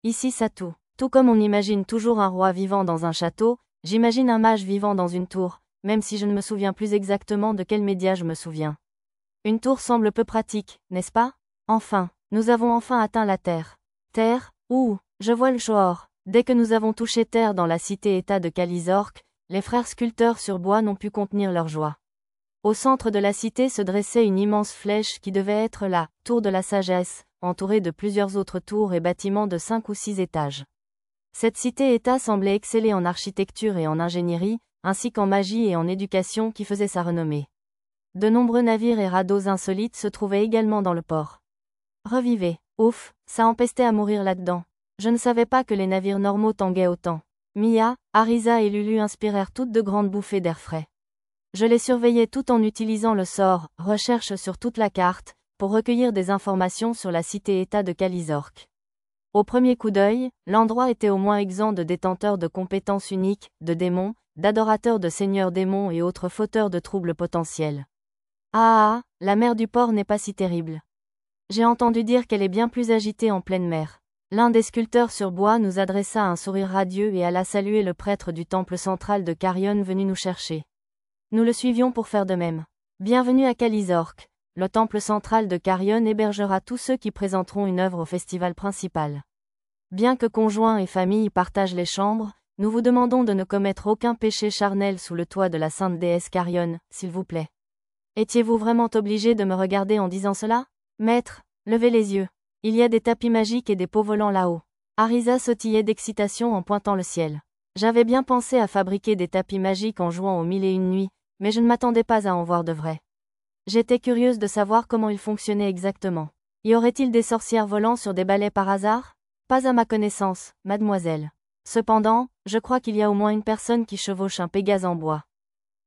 Ici Satou. Tout comme on imagine toujours un roi vivant dans un château, j'imagine un mage vivant dans une tour, même si je ne me souviens plus exactement de quel média je me souviens. Une tour semble peu pratique, n'est-ce pas? Enfin, nous avons enfin atteint la Terre. Terre, ouh, je vois le Shohor. Dès que nous avons touché terre dans la cité-État de Kalizork, les frères sculpteurs sur bois n'ont pu contenir leur joie. Au centre de la cité se dressait une immense flèche qui devait être la tour de la sagesse, entourée de plusieurs autres tours et bâtiments de 5 ou 6 étages. Cette cité-État semblait exceller en architecture et en ingénierie, ainsi qu'en magie et en éducation qui faisait sa renommée. De nombreux navires et radeaux insolites se trouvaient également dans le port. Revivez, ouf, ça empestait à mourir là-dedans. Je ne savais pas que les navires normaux tanguaient autant. Mia, Arisa et Lulu inspirèrent toutes de grandes bouffées d'air frais. Je les surveillais tout en utilisant le sort « Recherche sur toute la carte » pour recueillir des informations sur la cité-État de Kalizork. Au premier coup d'œil, l'endroit était au moins exempt de détenteurs de compétences uniques, de démons, d'adorateurs de seigneurs démons et autres fauteurs de troubles potentiels. Ah, la mer du port n'est pas si terrible. J'ai entendu dire qu'elle est bien plus agitée en pleine mer. L'un des sculpteurs sur bois nous adressa un sourire radieux et alla saluer le prêtre du temple central de Carrion venu nous chercher. Nous le suivions pour faire de même. Bienvenue à Kalizork. Le temple central de Carrion hébergera tous ceux qui présenteront une œuvre au festival principal. Bien que conjoints et famille partagent les chambres, nous vous demandons de ne commettre aucun péché charnel sous le toit de la sainte déesse Carrion, s'il vous plaît. Étiez-vous vraiment obligé de me regarder en disant cela? Maître, levez les yeux. Il y a des tapis magiques et des pots volants là-haut. Arisa sautillait d'excitation en pointant le ciel. J'avais bien pensé à fabriquer des tapis magiques en jouant aux 1001 nuits, mais je ne m'attendais pas à en voir de vrais. J'étais curieuse de savoir comment ils fonctionnaient exactement. Y aurait-il des sorcières volant sur des balais par hasard? Pas à ma connaissance, mademoiselle. Cependant, je crois qu'il y a au moins une personne qui chevauche un Pégase en bois.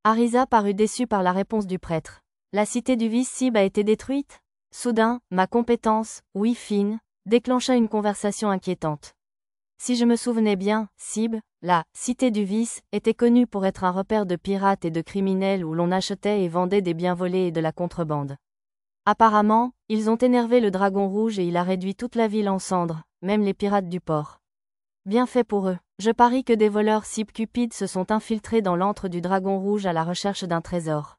Arisa parut déçue par la réponse du prêtre. La cité du vice Sib a été détruite? Soudain, ma compétence, oui fine, déclencha une conversation inquiétante. Si je me souvenais bien, Sib, la cité du vice, était connue pour être un repère de pirates et de criminels où l'on achetait et vendait des biens volés et de la contrebande. Apparemment, ils ont énervé le dragon rouge et il a réduit toute la ville en cendres, même les pirates du port. Bien fait pour eux. Je parie que des voleurs Sib cupides se sont infiltrés dans l'antre du dragon rouge à la recherche d'un trésor.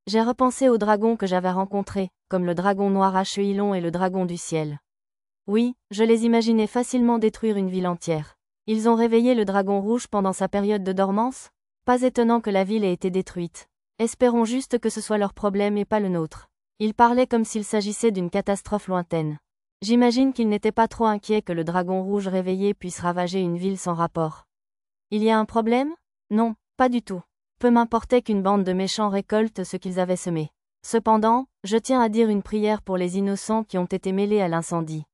J'ai repensé aux dragons que j'avais rencontrés, comme le dragon noir à cheveux longs et le dragon du ciel. Oui, je les imaginais facilement détruire une ville entière. Ils ont réveillé le dragon rouge pendant sa période de dormance? Pas étonnant que la ville ait été détruite. Espérons juste que ce soit leur problème et pas le nôtre. Ils parlaient comme s'il s'agissait d'une catastrophe lointaine. J'imagine qu'ils n'étaient pas trop inquiets que le dragon rouge réveillé puisse ravager une ville sans rapport. Il y a un problème? Non, pas du tout. Peu m'importait qu'une bande de méchants récolte ce qu'ils avaient semé. Cependant, je tiens à dire une prière pour les innocents qui ont été mêlés à l'incendie.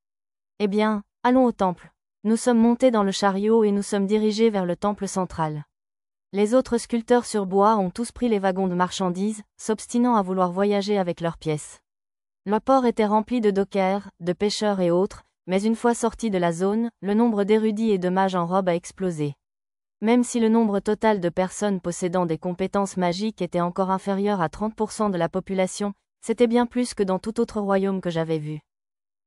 Eh bien, allons au temple. Nous sommes montés dans le chariot et nous sommes dirigés vers le temple central. Les autres sculpteurs sur bois ont tous pris les wagons de marchandises, s'obstinant à vouloir voyager avec leurs pièces. Le port était rempli de dockers, de pêcheurs et autres, mais une fois sortis de la zone, le nombre d'érudits et de mages en robe a explosé. Même si le nombre total de personnes possédant des compétences magiques était encore inférieur à 30% de la population, c'était bien plus que dans tout autre royaume que j'avais vu.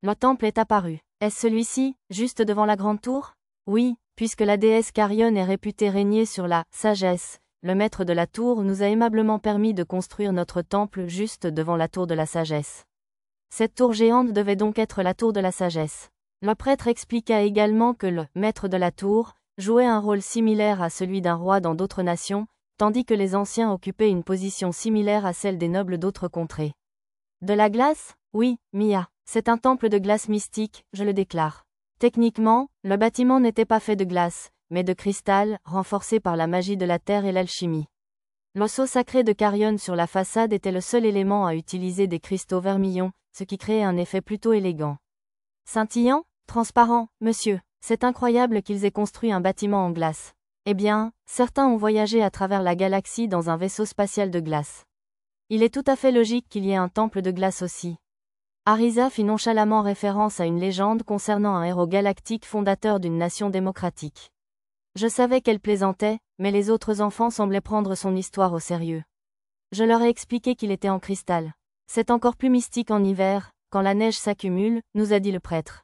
Le temple est apparu. Est-ce celui-ci, juste devant la grande tour? Oui, puisque la déesse Carrion est réputée régner sur la sagesse, le maître de la tour nous a aimablement permis de construire notre temple juste devant la tour de la sagesse. Cette tour géante devait donc être la tour de la sagesse. Le prêtre expliqua également que le maître de la tour jouait un rôle similaire à celui d'un roi dans d'autres nations, tandis que les anciens occupaient une position similaire à celle des nobles d'autres contrées. De la glace? Oui, Mia. C'est un temple de glace mystique, je le déclare. Techniquement, le bâtiment n'était pas fait de glace, mais de cristal, renforcé par la magie de la terre et l'alchimie. L'osseau sacré de Carrion sur la façade était le seul élément à utiliser des cristaux vermillons, ce qui créait un effet plutôt élégant. Scintillant? Transparent, monsieur. C'est incroyable qu'ils aient construit un bâtiment en glace. Eh bien, certains ont voyagé à travers la galaxie dans un vaisseau spatial de glace. Il est tout à fait logique qu'il y ait un temple de glace aussi. Arisa fit nonchalamment référence à une légende concernant un héros galactique fondateur d'une nation démocratique. Je savais qu'elle plaisantait, mais les autres enfants semblaient prendre son histoire au sérieux. Je leur ai expliqué qu'il était en cristal. C'est encore plus mystique en hiver, quand la neige s'accumule, nous a dit le prêtre.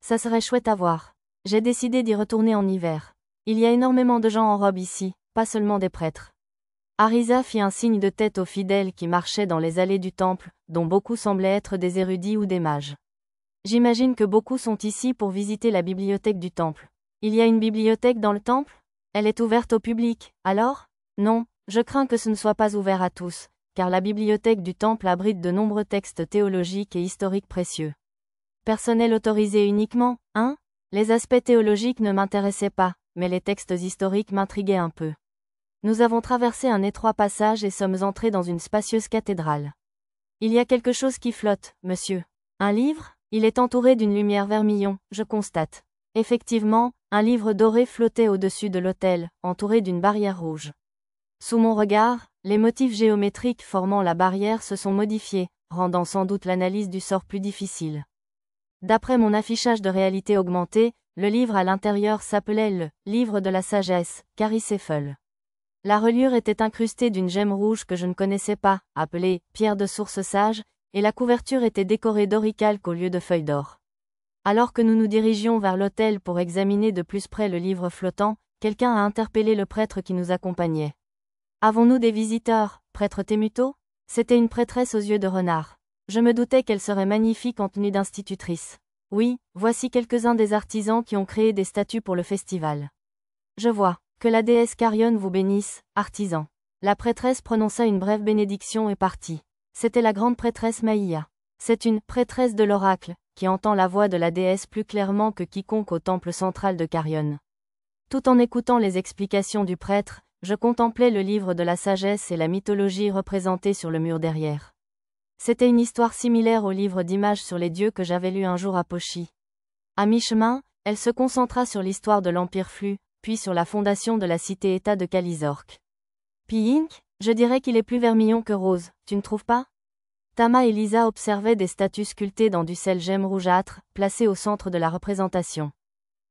Ça serait chouette à voir. J'ai décidé d'y retourner en hiver. Il y a énormément de gens en robe ici, pas seulement des prêtres. Arisa fit un signe de tête aux fidèles qui marchaient dans les allées du temple, dont beaucoup semblaient être des érudits ou des mages. J'imagine que beaucoup sont ici pour visiter la bibliothèque du temple. Il y a une bibliothèque dans le temple? Elle est ouverte au public, alors? Non, je crains que ce ne soit pas ouvert à tous, car la bibliothèque du temple abrite de nombreux textes théologiques et historiques précieux. Personnel autorisé uniquement, hein? Les aspects théologiques ne m'intéressaient pas, mais les textes historiques m'intriguaient un peu. Nous avons traversé un étroit passage et sommes entrés dans une spacieuse cathédrale. Il y a quelque chose qui flotte, monsieur. Un livre? Il est entouré d'une lumière vermillon, je constate. Effectivement, un livre doré flottait au-dessus de l'autel, entouré d'une barrière rouge. Sous mon regard, les motifs géométriques formant la barrière se sont modifiés, rendant sans doute l'analyse du sort plus difficile. D'après mon affichage de réalité augmentée, le livre à l'intérieur s'appelait le « Livre de la sagesse », Caricéphale. La reliure était incrustée d'une gemme rouge que je ne connaissais pas, appelée « pierre de source sage », et la couverture était décorée d'oricalques au lieu de feuilles d'or. Alors que nous nous dirigions vers l'autel pour examiner de plus près le livre flottant, quelqu'un a interpellé le prêtre qui nous accompagnait. « Avons-nous des visiteurs, prêtre Temuto ?» C'était une prêtresse aux yeux de renard. Je me doutais qu'elle serait magnifique en tenue d'institutrice. Oui, voici quelques-uns des artisans qui ont créé des statues pour le festival. Je vois. Que la déesse Carione vous bénisse, artisan. La prêtresse prononça une brève bénédiction et partit. C'était la grande prêtresse Maïa. C'est une prêtresse de l'oracle, qui entend la voix de la déesse plus clairement que quiconque au temple central de Carione. Tout en écoutant les explications du prêtre, je contemplais le livre de la sagesse et la mythologie représentée sur le mur derrière. C'était une histoire similaire au livre d'images sur les dieux que j'avais lu un jour à Pochi. À mi-chemin, elle se concentra sur l'histoire de l'Empire Flux, puis sur la fondation de la cité-État de Calizorque. Pink, je dirais qu'il est plus vermillon que rose, tu ne trouves pas? Tama et Lisa observaient des statues sculptées dans du sel gemme rougeâtre, placées au centre de la représentation.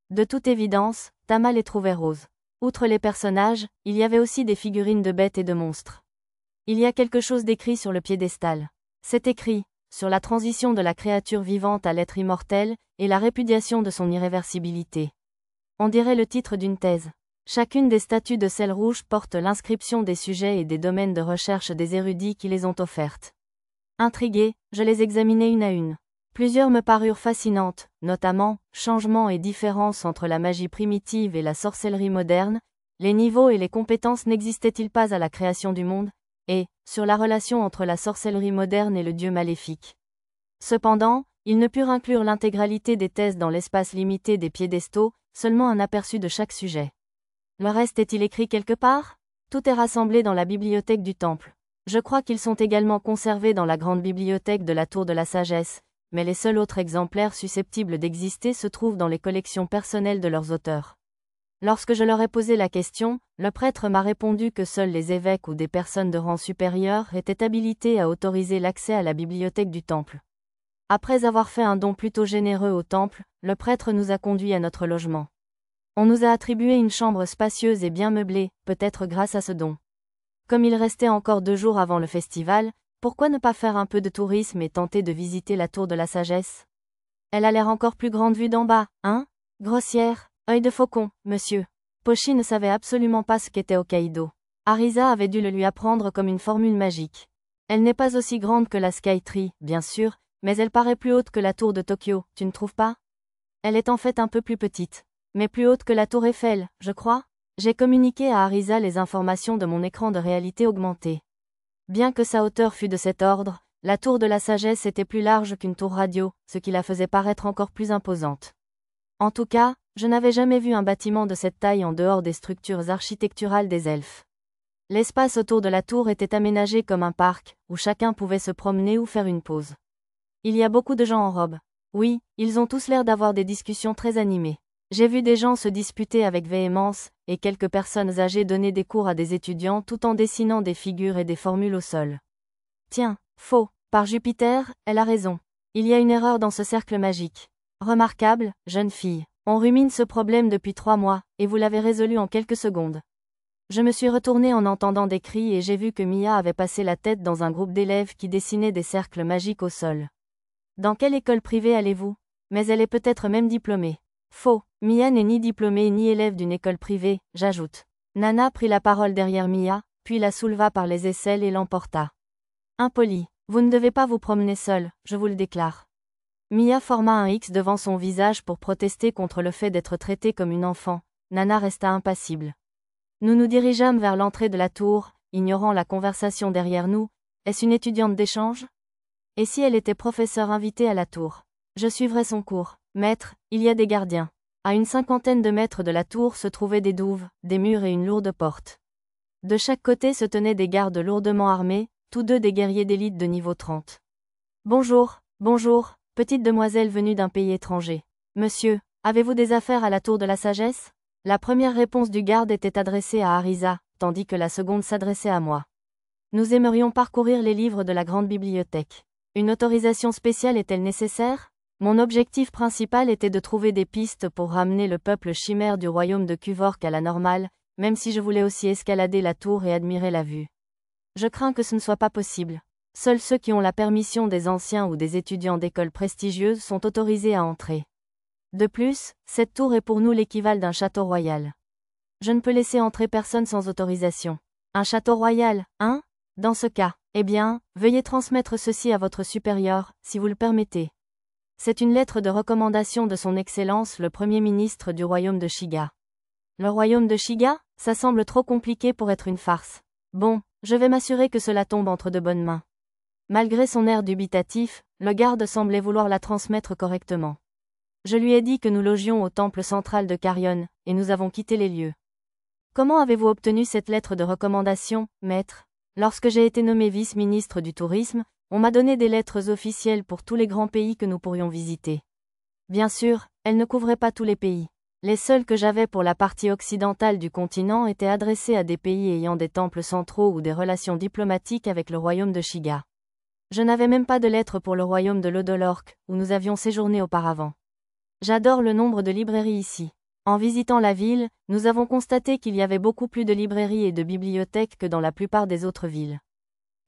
De toute évidence, Tama les trouvait roses. Outre les personnages, il y avait aussi des figurines de bêtes et de monstres. Il y a quelque chose d'écrit sur le piédestal. C'est écrit, sur la transition de la créature vivante à l'être immortel, et la répudiation de son irréversibilité. On dirait le titre d'une thèse. Chacune des statues de sel rouge porte l'inscription des sujets et des domaines de recherche des érudits qui les ont offertes. Intrigué, je les examinai une à une. Plusieurs me parurent fascinantes, notamment, changements et différences entre la magie primitive et la sorcellerie moderne, les niveaux et les compétences n'existaient-ils pas à la création du monde, et, sur la relation entre la sorcellerie moderne et le dieu maléfique. Cependant, ils ne purent inclure l'intégralité des thèses dans l'espace limité des piédestaux, seulement un aperçu de chaque sujet. Le reste est-il écrit quelque part? Tout est rassemblé dans la bibliothèque du temple. Je crois qu'ils sont également conservés dans la grande bibliothèque de la Tour de la Sagesse, mais les seuls autres exemplaires susceptibles d'exister se trouvent dans les collections personnelles de leurs auteurs. Lorsque je leur ai posé la question, le prêtre m'a répondu que seuls les évêques ou des personnes de rang supérieur étaient habilités à autoriser l'accès à la bibliothèque du temple. Après avoir fait un don plutôt généreux au temple, le prêtre nous a conduits à notre logement. On nous a attribué une chambre spacieuse et bien meublée, peut-être grâce à ce don. Comme il restait encore 2 jours avant le festival, pourquoi ne pas faire un peu de tourisme et tenter de visiter la Tour de la Sagesse? Elle a l'air encore plus grande vue d'en bas, hein? Grossière, œil de faucon, monsieur. Pochi ne savait absolument pas ce qu'était Hokkaido. Arisa avait dû le lui apprendre comme une formule magique. Elle n'est pas aussi grande que la Skytree, bien sûr, mais elle paraît plus haute que la tour de Tokyo, tu ne trouves pas? Elle est en fait un peu plus petite. Mais plus haute que la tour Eiffel, je crois? J'ai communiqué à Arisa les informations de mon écran de réalité augmentée. Bien que sa hauteur fût de cet ordre, la tour de la sagesse était plus large qu'une tour radio, ce qui la faisait paraître encore plus imposante. En tout cas, je n'avais jamais vu un bâtiment de cette taille en dehors des structures architecturales des elfes. L'espace autour de la tour était aménagé comme un parc, où chacun pouvait se promener ou faire une pause. Il y a beaucoup de gens en robe. Oui, ils ont tous l'air d'avoir des discussions très animées. J'ai vu des gens se disputer avec véhémence, et quelques personnes âgées donner des cours à des étudiants tout en dessinant des figures et des formules au sol. Tiens, faux, par Jupiter, elle a raison. Il y a une erreur dans ce cercle magique. Remarquable, jeune fille. On rumine ce problème depuis 3 mois, et vous l'avez résolu en quelques secondes. Je me suis retournée en entendant des cris et j'ai vu que Mia avait passé la tête dans un groupe d'élèves qui dessinaient des cercles magiques au sol. Dans quelle école privée allez-vous? Mais elle est peut-être même diplômée. Faux. Mia n'est ni diplômée ni élève d'une école privée, j'ajoute. Nana prit la parole derrière Mia, puis la souleva par les aisselles et l'emporta. Impoli. Vous ne devez pas vous promener seule, je vous le déclare. Mia forma un X devant son visage pour protester contre le fait d'être traitée comme une enfant. Nana resta impassible. Nous nous dirigeâmes vers l'entrée de la tour, ignorant la conversation derrière nous. Est-ce une étudiante d'échange? Et si elle était professeure invitée à la tour? Je suivrai son cours. Maître, il y a des gardiens. À une 50aine de mètres de la tour se trouvaient des douves, des murs et une lourde porte. De chaque côté se tenaient des gardes lourdement armés, tous deux des guerriers d'élite de niveau 30. Bonjour, bonjour, petite demoiselle venue d'un pays étranger. Monsieur, avez-vous des affaires à la tour de la sagesse? La première réponse du garde était adressée à Arisa, tandis que la seconde s'adressait à moi. Nous aimerions parcourir les livres de la grande bibliothèque. Une autorisation spéciale est-elle nécessaire? Mon objectif principal était de trouver des pistes pour ramener le peuple chimère du royaume de Cuvork à la normale, même si je voulais aussi escalader la tour et admirer la vue. Je crains que ce ne soit pas possible. Seuls ceux qui ont la permission des anciens ou des étudiants d'écoles prestigieuses sont autorisés à entrer. De plus, cette tour est pour nous l'équivalent d'un château royal. Je ne peux laisser entrer personne sans autorisation. Un château royal, hein? Dans ce cas, eh bien, veuillez transmettre ceci à votre supérieur, si vous le permettez. C'est une lettre de recommandation de son Excellence le Premier ministre du royaume de Shiga. Le royaume de Shiga? Ça semble trop compliqué pour être une farce. Bon, je vais m'assurer que cela tombe entre de bonnes mains. Malgré son air dubitatif, le garde semblait vouloir la transmettre correctement. Je lui ai dit que nous logions au temple central de Carrion, et nous avons quitté les lieux. Comment avez-vous obtenu cette lettre de recommandation, maître? Lorsque j'ai été nommé vice-ministre du tourisme, on m'a donné des lettres officielles pour tous les grands pays que nous pourrions visiter. Bien sûr, elles ne couvraient pas tous les pays. Les seules que j'avais pour la partie occidentale du continent étaient adressées à des pays ayant des temples centraux ou des relations diplomatiques avec le royaume de Shiga. Je n'avais même pas de lettres pour le royaume de l'Odolork, où nous avions séjourné auparavant. J'adore le nombre de librairies ici. En visitant la ville, nous avons constaté qu'il y avait beaucoup plus de librairies et de bibliothèques que dans la plupart des autres villes.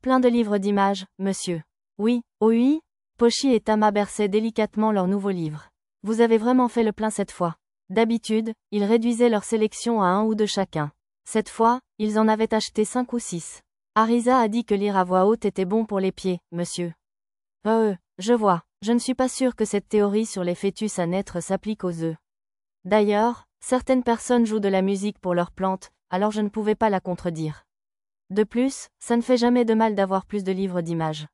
Plein de livres d'images, monsieur. Oui, oh oui. Pochi et Tama berçaient délicatement leurs nouveaux livres. Vous avez vraiment fait le plein cette fois. D'habitude, ils réduisaient leur sélection à 1 ou 2 chacun. Cette fois, ils en avaient acheté 5 ou 6. Arisa a dit que lire à voix haute était bon pour les pieds, monsieur. Je vois. Je ne suis pas sûr que cette théorie sur les fœtus à naître s'applique aux œufs. D'ailleurs, certaines personnes jouent de la musique pour leurs plantes, alors je ne pouvais pas la contredire. De plus, ça ne fait jamais de mal d'avoir plus de livres d'images.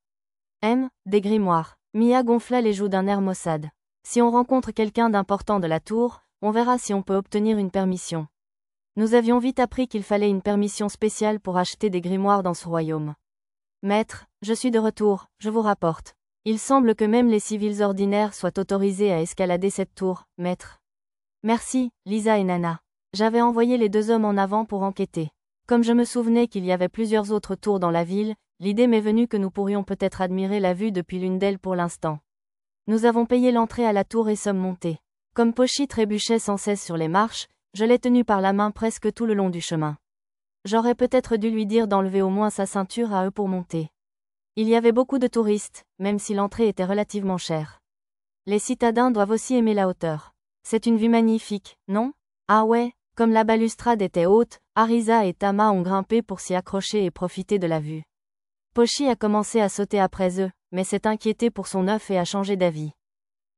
Des grimoires. Mia gonfla les joues d'un air maussade. Si on rencontre quelqu'un d'important de la tour, on verra si on peut obtenir une permission. Nous avions vite appris qu'il fallait une permission spéciale pour acheter des grimoires dans ce royaume. Maître, je suis de retour, je vous rapporte. Il semble que même les civils ordinaires soient autorisés à escalader cette tour, maître. Merci, Lisa et Nana. J'avais envoyé les 2 hommes en avant pour enquêter. Comme je me souvenais qu'il y avait plusieurs autres tours dans la ville, l'idée m'est venue que nous pourrions peut-être admirer la vue depuis l'une d'elles pour l'instant. Nous avons payé l'entrée à la tour et sommes montés. Comme Pochi trébuchait sans cesse sur les marches, je l'ai tenu par la main presque tout le long du chemin. J'aurais peut-être dû lui dire d'enlever au moins sa ceinture à eux pour monter. Il y avait beaucoup de touristes, même si l'entrée était relativement chère. Les citadins doivent aussi aimer la hauteur. C'est une vue magnifique, non? Ah ouais, comme la balustrade était haute, Arisa et Tama ont grimpé pour s'y accrocher et profiter de la vue. Pochi a commencé à sauter après eux, mais s'est inquiété pour son œuf et a changé d'avis.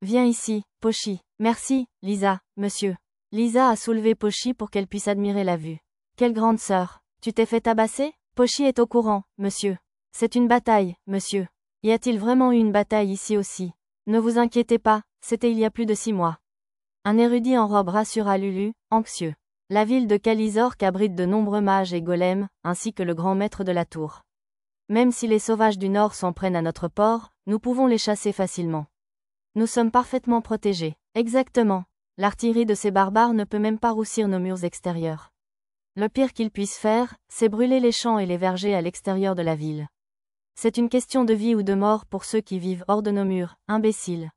Viens ici, Pochi. Merci, Lisa, monsieur. Lisa a soulevé Pochi pour qu'elle puisse admirer la vue. Quelle grande sœur. Tu t'es fait tabasser? Pochi est au courant, monsieur. C'est une bataille, monsieur. Y a-t-il vraiment eu une bataille ici aussi? Ne vous inquiétez pas, c'était il y a plus de 6 mois. Un érudit en robe rassura Lulu, anxieux. La ville de Kalizork abrite de nombreux mages et golems, ainsi que le grand maître de la tour. Même si les sauvages du nord s'en prennent à notre port, nous pouvons les chasser facilement. Nous sommes parfaitement protégés. Exactement. L'artillerie de ces barbares ne peut même pas roussir nos murs extérieurs. Le pire qu'ils puissent faire, c'est brûler les champs et les vergers à l'extérieur de la ville. C'est une question de vie ou de mort pour ceux qui vivent hors de nos murs, imbéciles.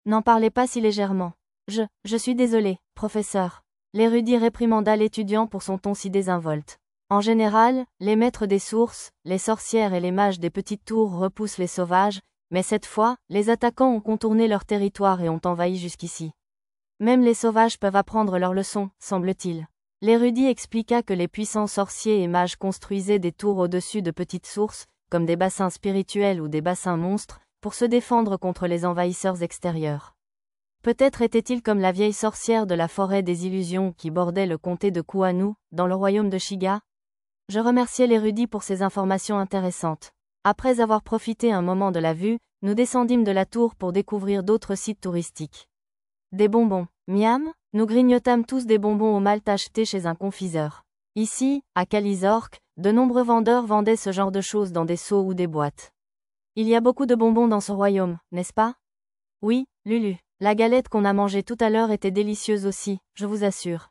N'en parlez pas si légèrement. Je suis désolé, professeur. L'érudit réprimanda l'étudiant pour son ton si désinvolte. En général, les maîtres des sources, les sorcières et les mages des petites tours repoussent les sauvages, mais cette fois, les attaquants ont contourné leur territoire et ont envahi jusqu'ici. Même les sauvages peuvent apprendre leur leçon, semble-t-il. L'érudit expliqua que les puissants sorciers et mages construisaient des tours au-dessus de petites sources, comme des bassins spirituels ou des bassins monstres, pour se défendre contre les envahisseurs extérieurs. Peut-être était-il comme la vieille sorcière de la forêt des illusions qui bordait le comté de Kuanu, dans le royaume de Shiga. Je remerciais l'érudit pour ces informations intéressantes. Après avoir profité un moment de la vue, nous descendîmes de la tour pour découvrir d'autres sites touristiques. Des bonbons. Miam, nous grignotâmes tous des bonbons au malt achetés chez un confiseur. Ici, à Kalizork, de nombreux vendeurs vendaient ce genre de choses dans des seaux ou des boîtes. Il y a beaucoup de bonbons dans ce royaume, n'est-ce pas? Oui, Lulu. La galette qu'on a mangée tout à l'heure était délicieuse aussi, je vous assure.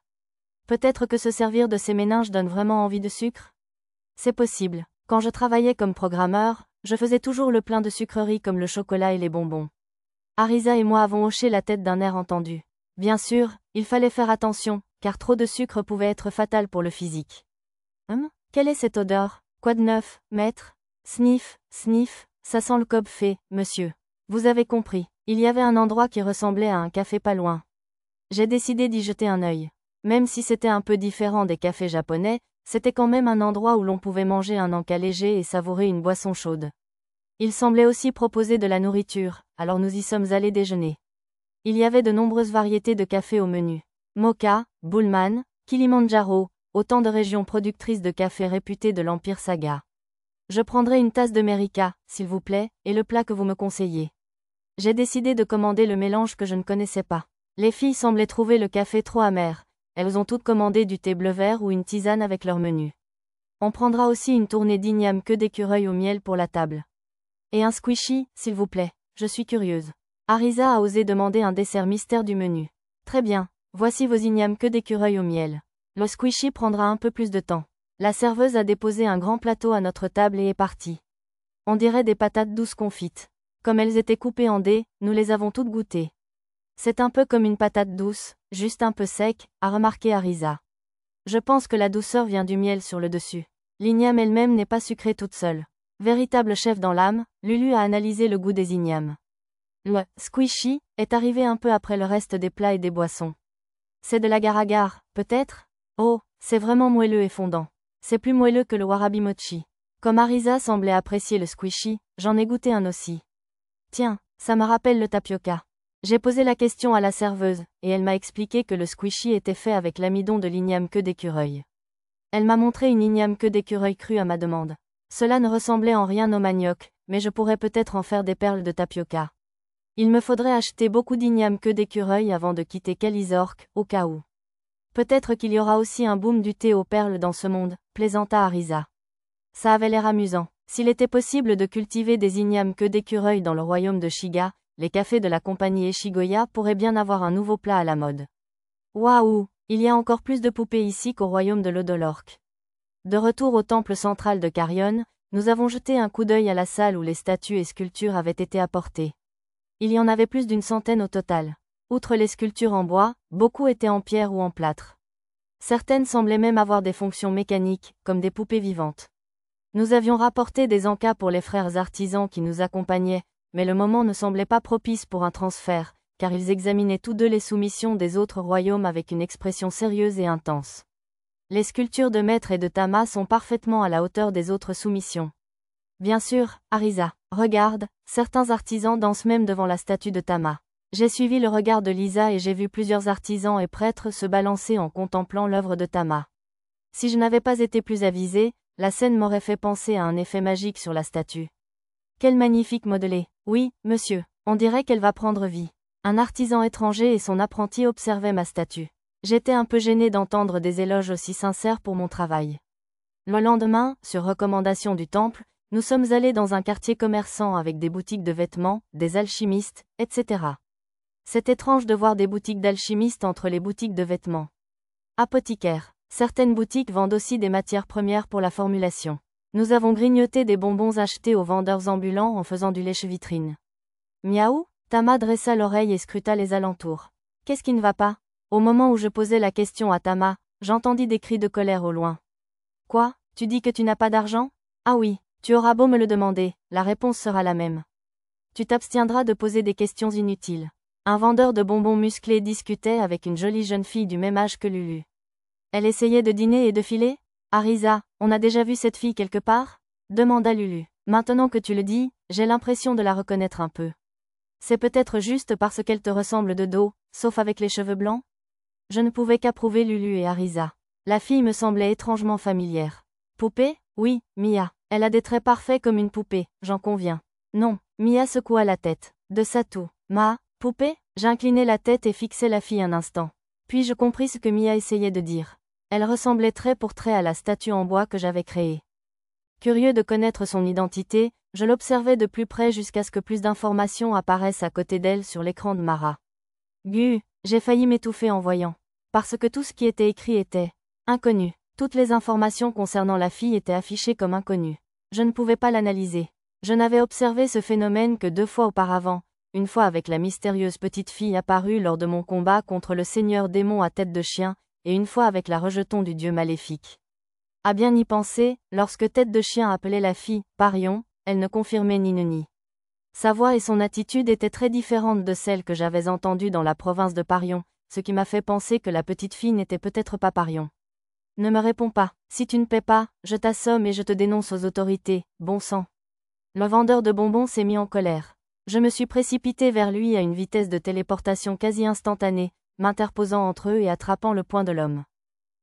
Peut-être que se servir de ces méninges donne vraiment envie de sucre? C'est possible. Quand je travaillais comme programmeur, je faisais toujours le plein de sucreries comme le chocolat et les bonbons. Arisa et moi avons hoché la tête d'un air entendu. Bien sûr, il fallait faire attention, car trop de sucre pouvait être fatal pour le physique. Quelle est cette odeur? Quoi de neuf, maître? Sniff, sniff, ça sent le cob-fait, monsieur. Vous avez compris, il y avait un endroit qui ressemblait à un café pas loin. J'ai décidé d'y jeter un œil. Même si c'était un peu différent des cafés japonais, c'était quand même un endroit où l'on pouvait manger un encas léger et savourer une boisson chaude. Il semblait aussi proposer de la nourriture, alors nous y sommes allés déjeuner. Il y avait de nombreuses variétés de café au menu. Moka, Bullman, Kilimanjaro, autant de régions productrices de café réputées de l'Empire Saga. Je prendrai une tasse de Merica, s'il vous plaît, et le plat que vous me conseillez. J'ai décidé de commander le mélange que je ne connaissais pas. Les filles semblaient trouver le café trop amer. Elles ont toutes commandé du thé bleu vert ou une tisane avec leur menu. On prendra aussi une tournée d'igname queue d'écureuil au miel pour la table. Et un squishy, s'il vous plaît, je suis curieuse. Arisa a osé demander un dessert mystère du menu. Très bien, voici vos ignames queue d'écureuil au miel. Le squishy prendra un peu plus de temps. La serveuse a déposé un grand plateau à notre table et est partie. On dirait des patates douces confites. Comme elles étaient coupées en dés, nous les avons toutes goûtées. C'est un peu comme une patate douce, juste un peu sec, a remarqué Arisa. Je pense que la douceur vient du miel sur le dessus. L'igname elle-même n'est pas sucrée toute seule. Véritable chef dans l'âme, Lulu a analysé le goût des ignames. Le squishy est arrivé un peu après le reste des plats et des boissons. C'est de l'agar-agar, peut-être? Oh, c'est vraiment moelleux et fondant. C'est plus moelleux que le warabi mochi. Comme Arisa semblait apprécier le squishy, j'en ai goûté un aussi. Tiens, ça me rappelle le tapioca. J'ai posé la question à la serveuse, et elle m'a expliqué que le squishy était fait avec l'amidon de l'igname queue d'écureuil. Elle m'a montré une igname queue d'écureuil crue à ma demande. Cela ne ressemblait en rien au manioc, mais je pourrais peut-être en faire des perles de tapioca. Il me faudrait acheter beaucoup d'igname queue d'écureuil avant de quitter Kalizork, au cas où. Peut-être qu'il y aura aussi un boom du thé aux perles dans ce monde, plaisanta Arisa. Ça avait l'air amusant. S'il était possible de cultiver des ignames queue d'écureuil dans le royaume de Shiga, les cafés de la compagnie Eshigoya pourraient bien avoir un nouveau plat à la mode. Waouh, il y a encore plus de poupées ici qu'au royaume de l'Odolork. De retour au temple central de Carrion, nous avons jeté un coup d'œil à la salle où les statues et sculptures avaient été apportées. Il y en avait plus d'une centaine au total. Outre les sculptures en bois, beaucoup étaient en pierre ou en plâtre. Certaines semblaient même avoir des fonctions mécaniques, comme des poupées vivantes. Nous avions rapporté des encas pour les frères artisans qui nous accompagnaient, mais le moment ne semblait pas propice pour un transfert, car ils examinaient tous deux les soumissions des autres royaumes avec une expression sérieuse et intense. Les sculptures de Maître et de Tama sont parfaitement à la hauteur des autres soumissions. Bien sûr, Arisa, regarde, certains artisans dansent même devant la statue de Tama. J'ai suivi le regard de Lisa et j'ai vu plusieurs artisans et prêtres se balancer en contemplant l'œuvre de Tama. Si je n'avais pas été plus avisée, la scène m'aurait fait penser à un effet magique sur la statue. Quel magnifique modelé. Oui, monsieur, on dirait qu'elle va prendre vie. Un artisan étranger et son apprenti observaient ma statue. J'étais un peu gênée d'entendre des éloges aussi sincères pour mon travail. Le lendemain, sur recommandation du temple, nous sommes allés dans un quartier commerçant avec des boutiques de vêtements, des alchimistes, etc. C'est étrange de voir des boutiques d'alchimistes entre les boutiques de vêtements. Apothicaire. Certaines boutiques vendent aussi des matières premières pour la formulation. Nous avons grignoté des bonbons achetés aux vendeurs ambulants en faisant du lèche-vitrine. Miaou, Tama dressa l'oreille et scruta les alentours. Qu'est-ce qui ne va pas? Au moment où je posais la question à Tama, j'entendis des cris de colère au loin. Quoi, tu dis que tu n'as pas d'argent? Ah oui, tu auras beau me le demander, la réponse sera la même. Tu t'abstiendras de poser des questions inutiles. Un vendeur de bonbons musclé discutait avec une jolie jeune fille du même âge que Lulu. Elle essayait de dîner et de filer? Arisa, on a déjà vu cette fille quelque part? Demanda Lulu. Maintenant que tu le dis, j'ai l'impression de la reconnaître un peu. C'est peut-être juste parce qu'elle te ressemble de dos, sauf avec les cheveux blancs? Je ne pouvais qu'approuver Lulu et Arisa. La fille me semblait étrangement familière. Poupée? Oui, Mia. Elle a des traits parfaits comme une poupée, j'en conviens. Non, Mia secoua la tête. De Satou. Ma poupée? J'inclinai la tête et fixai la fille un instant. Puis je compris ce que Mia essayait de dire. Elle ressemblait trait pour trait à la statue en bois que j'avais créée. Curieux de connaître son identité, je l'observais de plus près jusqu'à ce que plus d'informations apparaissent à côté d'elle sur l'écran de Mara. J'ai failli m'étouffer en voyant. Parce que tout ce qui était écrit était inconnu. Toutes les informations concernant la fille étaient affichées comme inconnues. Je ne pouvais pas l'analyser. Je n'avais observé ce phénomène que 2 fois auparavant, une fois avec la mystérieuse petite fille apparue lors de mon combat contre le seigneur démon à tête de chien, et une fois avec la rejeton du dieu maléfique. À bien y penser, lorsque Tête de Chien appelait la fille « Parion », elle ne confirmait ni ne nie. Sa voix et son attitude étaient très différentes de celles que j'avais entendues dans la province de Parion, ce qui m'a fait penser que la petite fille n'était peut-être pas Parion. Ne me réponds pas, si tu ne paies pas, je t'assomme et je te dénonce aux autorités, bon sang. Le vendeur de bonbons s'est mis en colère. Je me suis précipité vers lui à une vitesse de téléportation quasi instantanée, m'interposant entre eux et attrapant le poing de l'homme.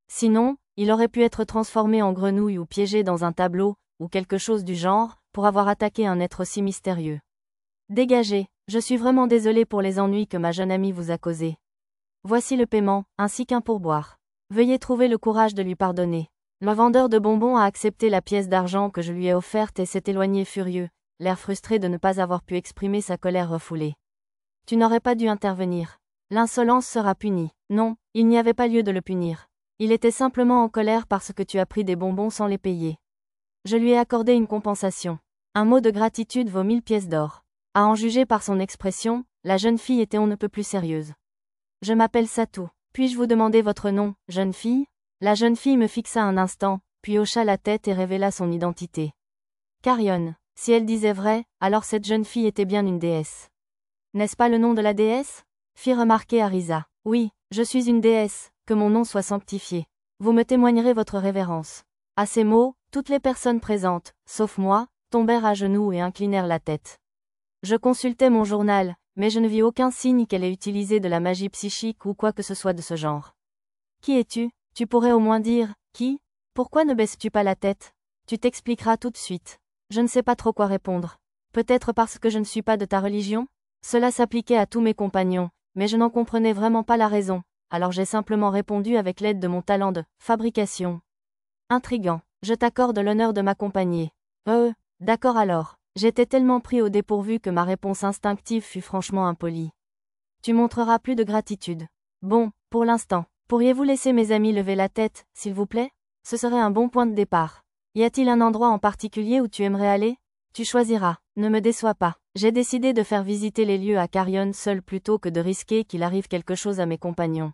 Sinon, il aurait pu être transformé en grenouille ou piégé dans un tableau, ou quelque chose du genre, pour avoir attaqué un être si mystérieux. Dégagez, je suis vraiment désolé pour les ennuis que ma jeune amie vous a causés. Voici le paiement, ainsi qu'un pourboire. Veuillez trouver le courage de lui pardonner. Le vendeur de bonbons a accepté la pièce d'argent que je lui ai offerte et s'est éloigné furieux, l'air frustré de ne pas avoir pu exprimer sa colère refoulée. Tu n'aurais pas dû intervenir. L'insolence sera punie. Non, il n'y avait pas lieu de le punir. Il était simplement en colère parce que tu as pris des bonbons sans les payer. Je lui ai accordé une compensation. Un mot de gratitude vaut 1000 pièces d'or. À en juger par son expression, la jeune fille était on ne peut plus sérieuse. Je m'appelle Satou. Puis-je vous demander votre nom, jeune fille? La jeune fille me fixa un instant, puis hocha la tête et révéla son identité. Carrion. Si elle disait vrai, alors cette jeune fille était bien une déesse. N'est-ce pas le nom de la déesse? Fit remarquer Arisa. Oui, je suis une déesse, que mon nom soit sanctifié. Vous me témoignerez votre révérence. À ces mots, toutes les personnes présentes, sauf moi, tombèrent à genoux et inclinèrent la tête. Je consultai mon journal, mais je ne vis aucun signe qu'elle ait utilisé de la magie psychique ou quoi que ce soit de ce genre. Qui es-tu? Tu pourrais au moins dire, qui? Pourquoi ne baisses-tu pas la tête? Tu t'expliqueras tout de suite. Je ne sais pas trop quoi répondre. Peut-être parce que je ne suis pas de ta religion? Cela s'appliquait à tous mes compagnons, mais je n'en comprenais vraiment pas la raison, alors j'ai simplement répondu avec l'aide de mon talent de fabrication. Intriguant, je t'accorde l'honneur de m'accompagner. D'accord alors. J'étais tellement pris au dépourvu que ma réponse instinctive fut franchement impolie. Tu montreras plus de gratitude. Bon, pour l'instant, pourriez-vous laisser mes amis lever la tête, s'il vous plaît? Ce serait un bon point de départ. Y a-t-il un endroit en particulier où tu aimerais aller? Tu choisiras, ne me déçois pas. J'ai décidé de faire visiter les lieux à Carrion seul plutôt que de risquer qu'il arrive quelque chose à mes compagnons.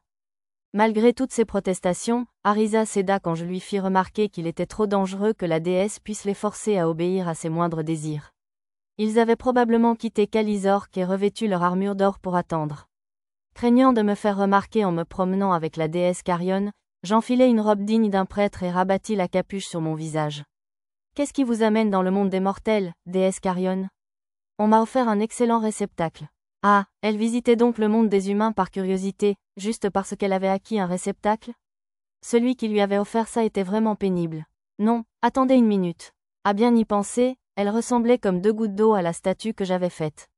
Malgré toutes ces protestations, Arisa céda quand je lui fis remarquer qu'il était trop dangereux que la déesse puisse les forcer à obéir à ses moindres désirs. Ils avaient probablement quitté Kalizork et revêtu leur armure d'or pour attendre. Craignant de me faire remarquer en me promenant avec la déesse Carrion, j'enfilai une robe digne d'un prêtre et rabattis la capuche sur mon visage. Qu'est-ce qui vous amène dans le monde des mortels, déesse Carrion? On m'a offert un excellent réceptacle. Ah, elle visitait donc le monde des humains par curiosité, juste parce qu'elle avait acquis un réceptacle? Celui qui lui avait offert ça était vraiment pénible. Non, attendez une minute. À bien y penser, elle ressemblait comme 2 gouttes d'eau à la statue que j'avais faite.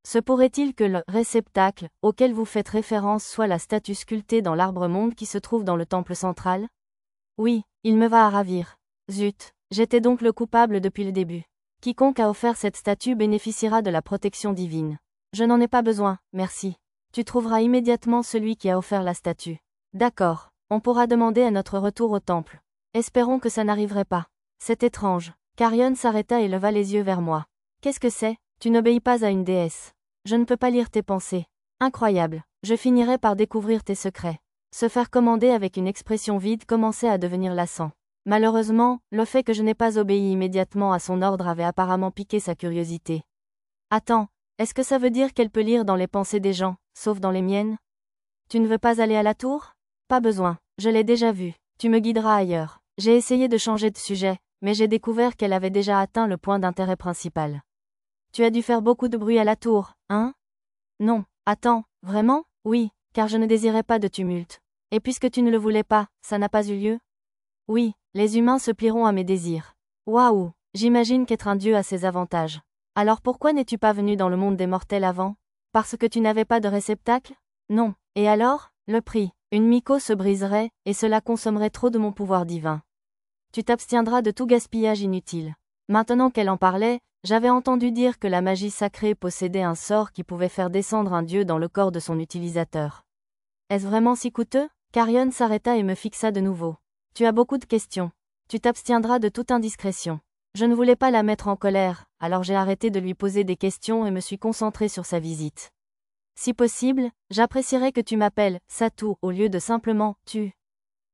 Se pourrait-il que le réceptacle, auquel vous faites référence soit la statue sculptée dans l'arbre-monde qui se trouve dans le temple central? Oui, il me va à ravir. Zut, j'étais donc le coupable depuis le début. Quiconque a offert cette statue bénéficiera de la protection divine. Je n'en ai pas besoin, merci. Tu trouveras immédiatement celui qui a offert la statue. D'accord, on pourra demander à notre retour au temple. Espérons que ça n'arriverait pas. C'est étrange. Carrion s'arrêta et leva les yeux vers moi. Qu'est-ce que c'est? Tu n'obéis pas à une déesse. Je ne peux pas lire tes pensées. Incroyable. Je finirai par découvrir tes secrets. Se faire commander avec une expression vide commençait à devenir lassant. Malheureusement, le fait que je n'ai pas obéi immédiatement à son ordre avait apparemment piqué sa curiosité. Attends, Est-ce que ça veut dire qu'elle peut lire dans les pensées des gens, sauf dans les miennes? Tu ne veux pas aller à la tour? Pas besoin, je l'ai déjà vue. Tu me guideras ailleurs. J'ai essayé de changer de sujet, mais j'ai découvert qu'elle avait déjà atteint le point d'intérêt principal. Tu as dû faire beaucoup de bruit à la tour, hein? Non, attends, vraiment? Oui, car je ne désirais pas de tumulte. Et puisque tu ne le voulais pas, ça n'a pas eu lieu? Oui, les humains se plieront à mes désirs. Waouh, j'imagine qu'être un dieu a ses avantages. Alors pourquoi n'es-tu pas venu dans le monde des mortels avant? Parce que tu n'avais pas de réceptacle? Non. Et alors? Le prix. Une myco se briserait, et cela consommerait trop de mon pouvoir divin. Tu t'abstiendras de tout gaspillage inutile. Maintenant qu'elle en parlait, j'avais entendu dire que la magie sacrée possédait un sort qui pouvait faire descendre un dieu dans le corps de son utilisateur. Est-ce vraiment si coûteux? Carion s'arrêta et me fixa de nouveau. Tu as beaucoup de questions. Tu t'abstiendras de toute indiscrétion. Je ne voulais pas la mettre en colère, alors j'ai arrêté de lui poser des questions et me suis concentré sur sa visite. Si possible, j'apprécierais que tu m'appelles Satou au lieu de simplement tu.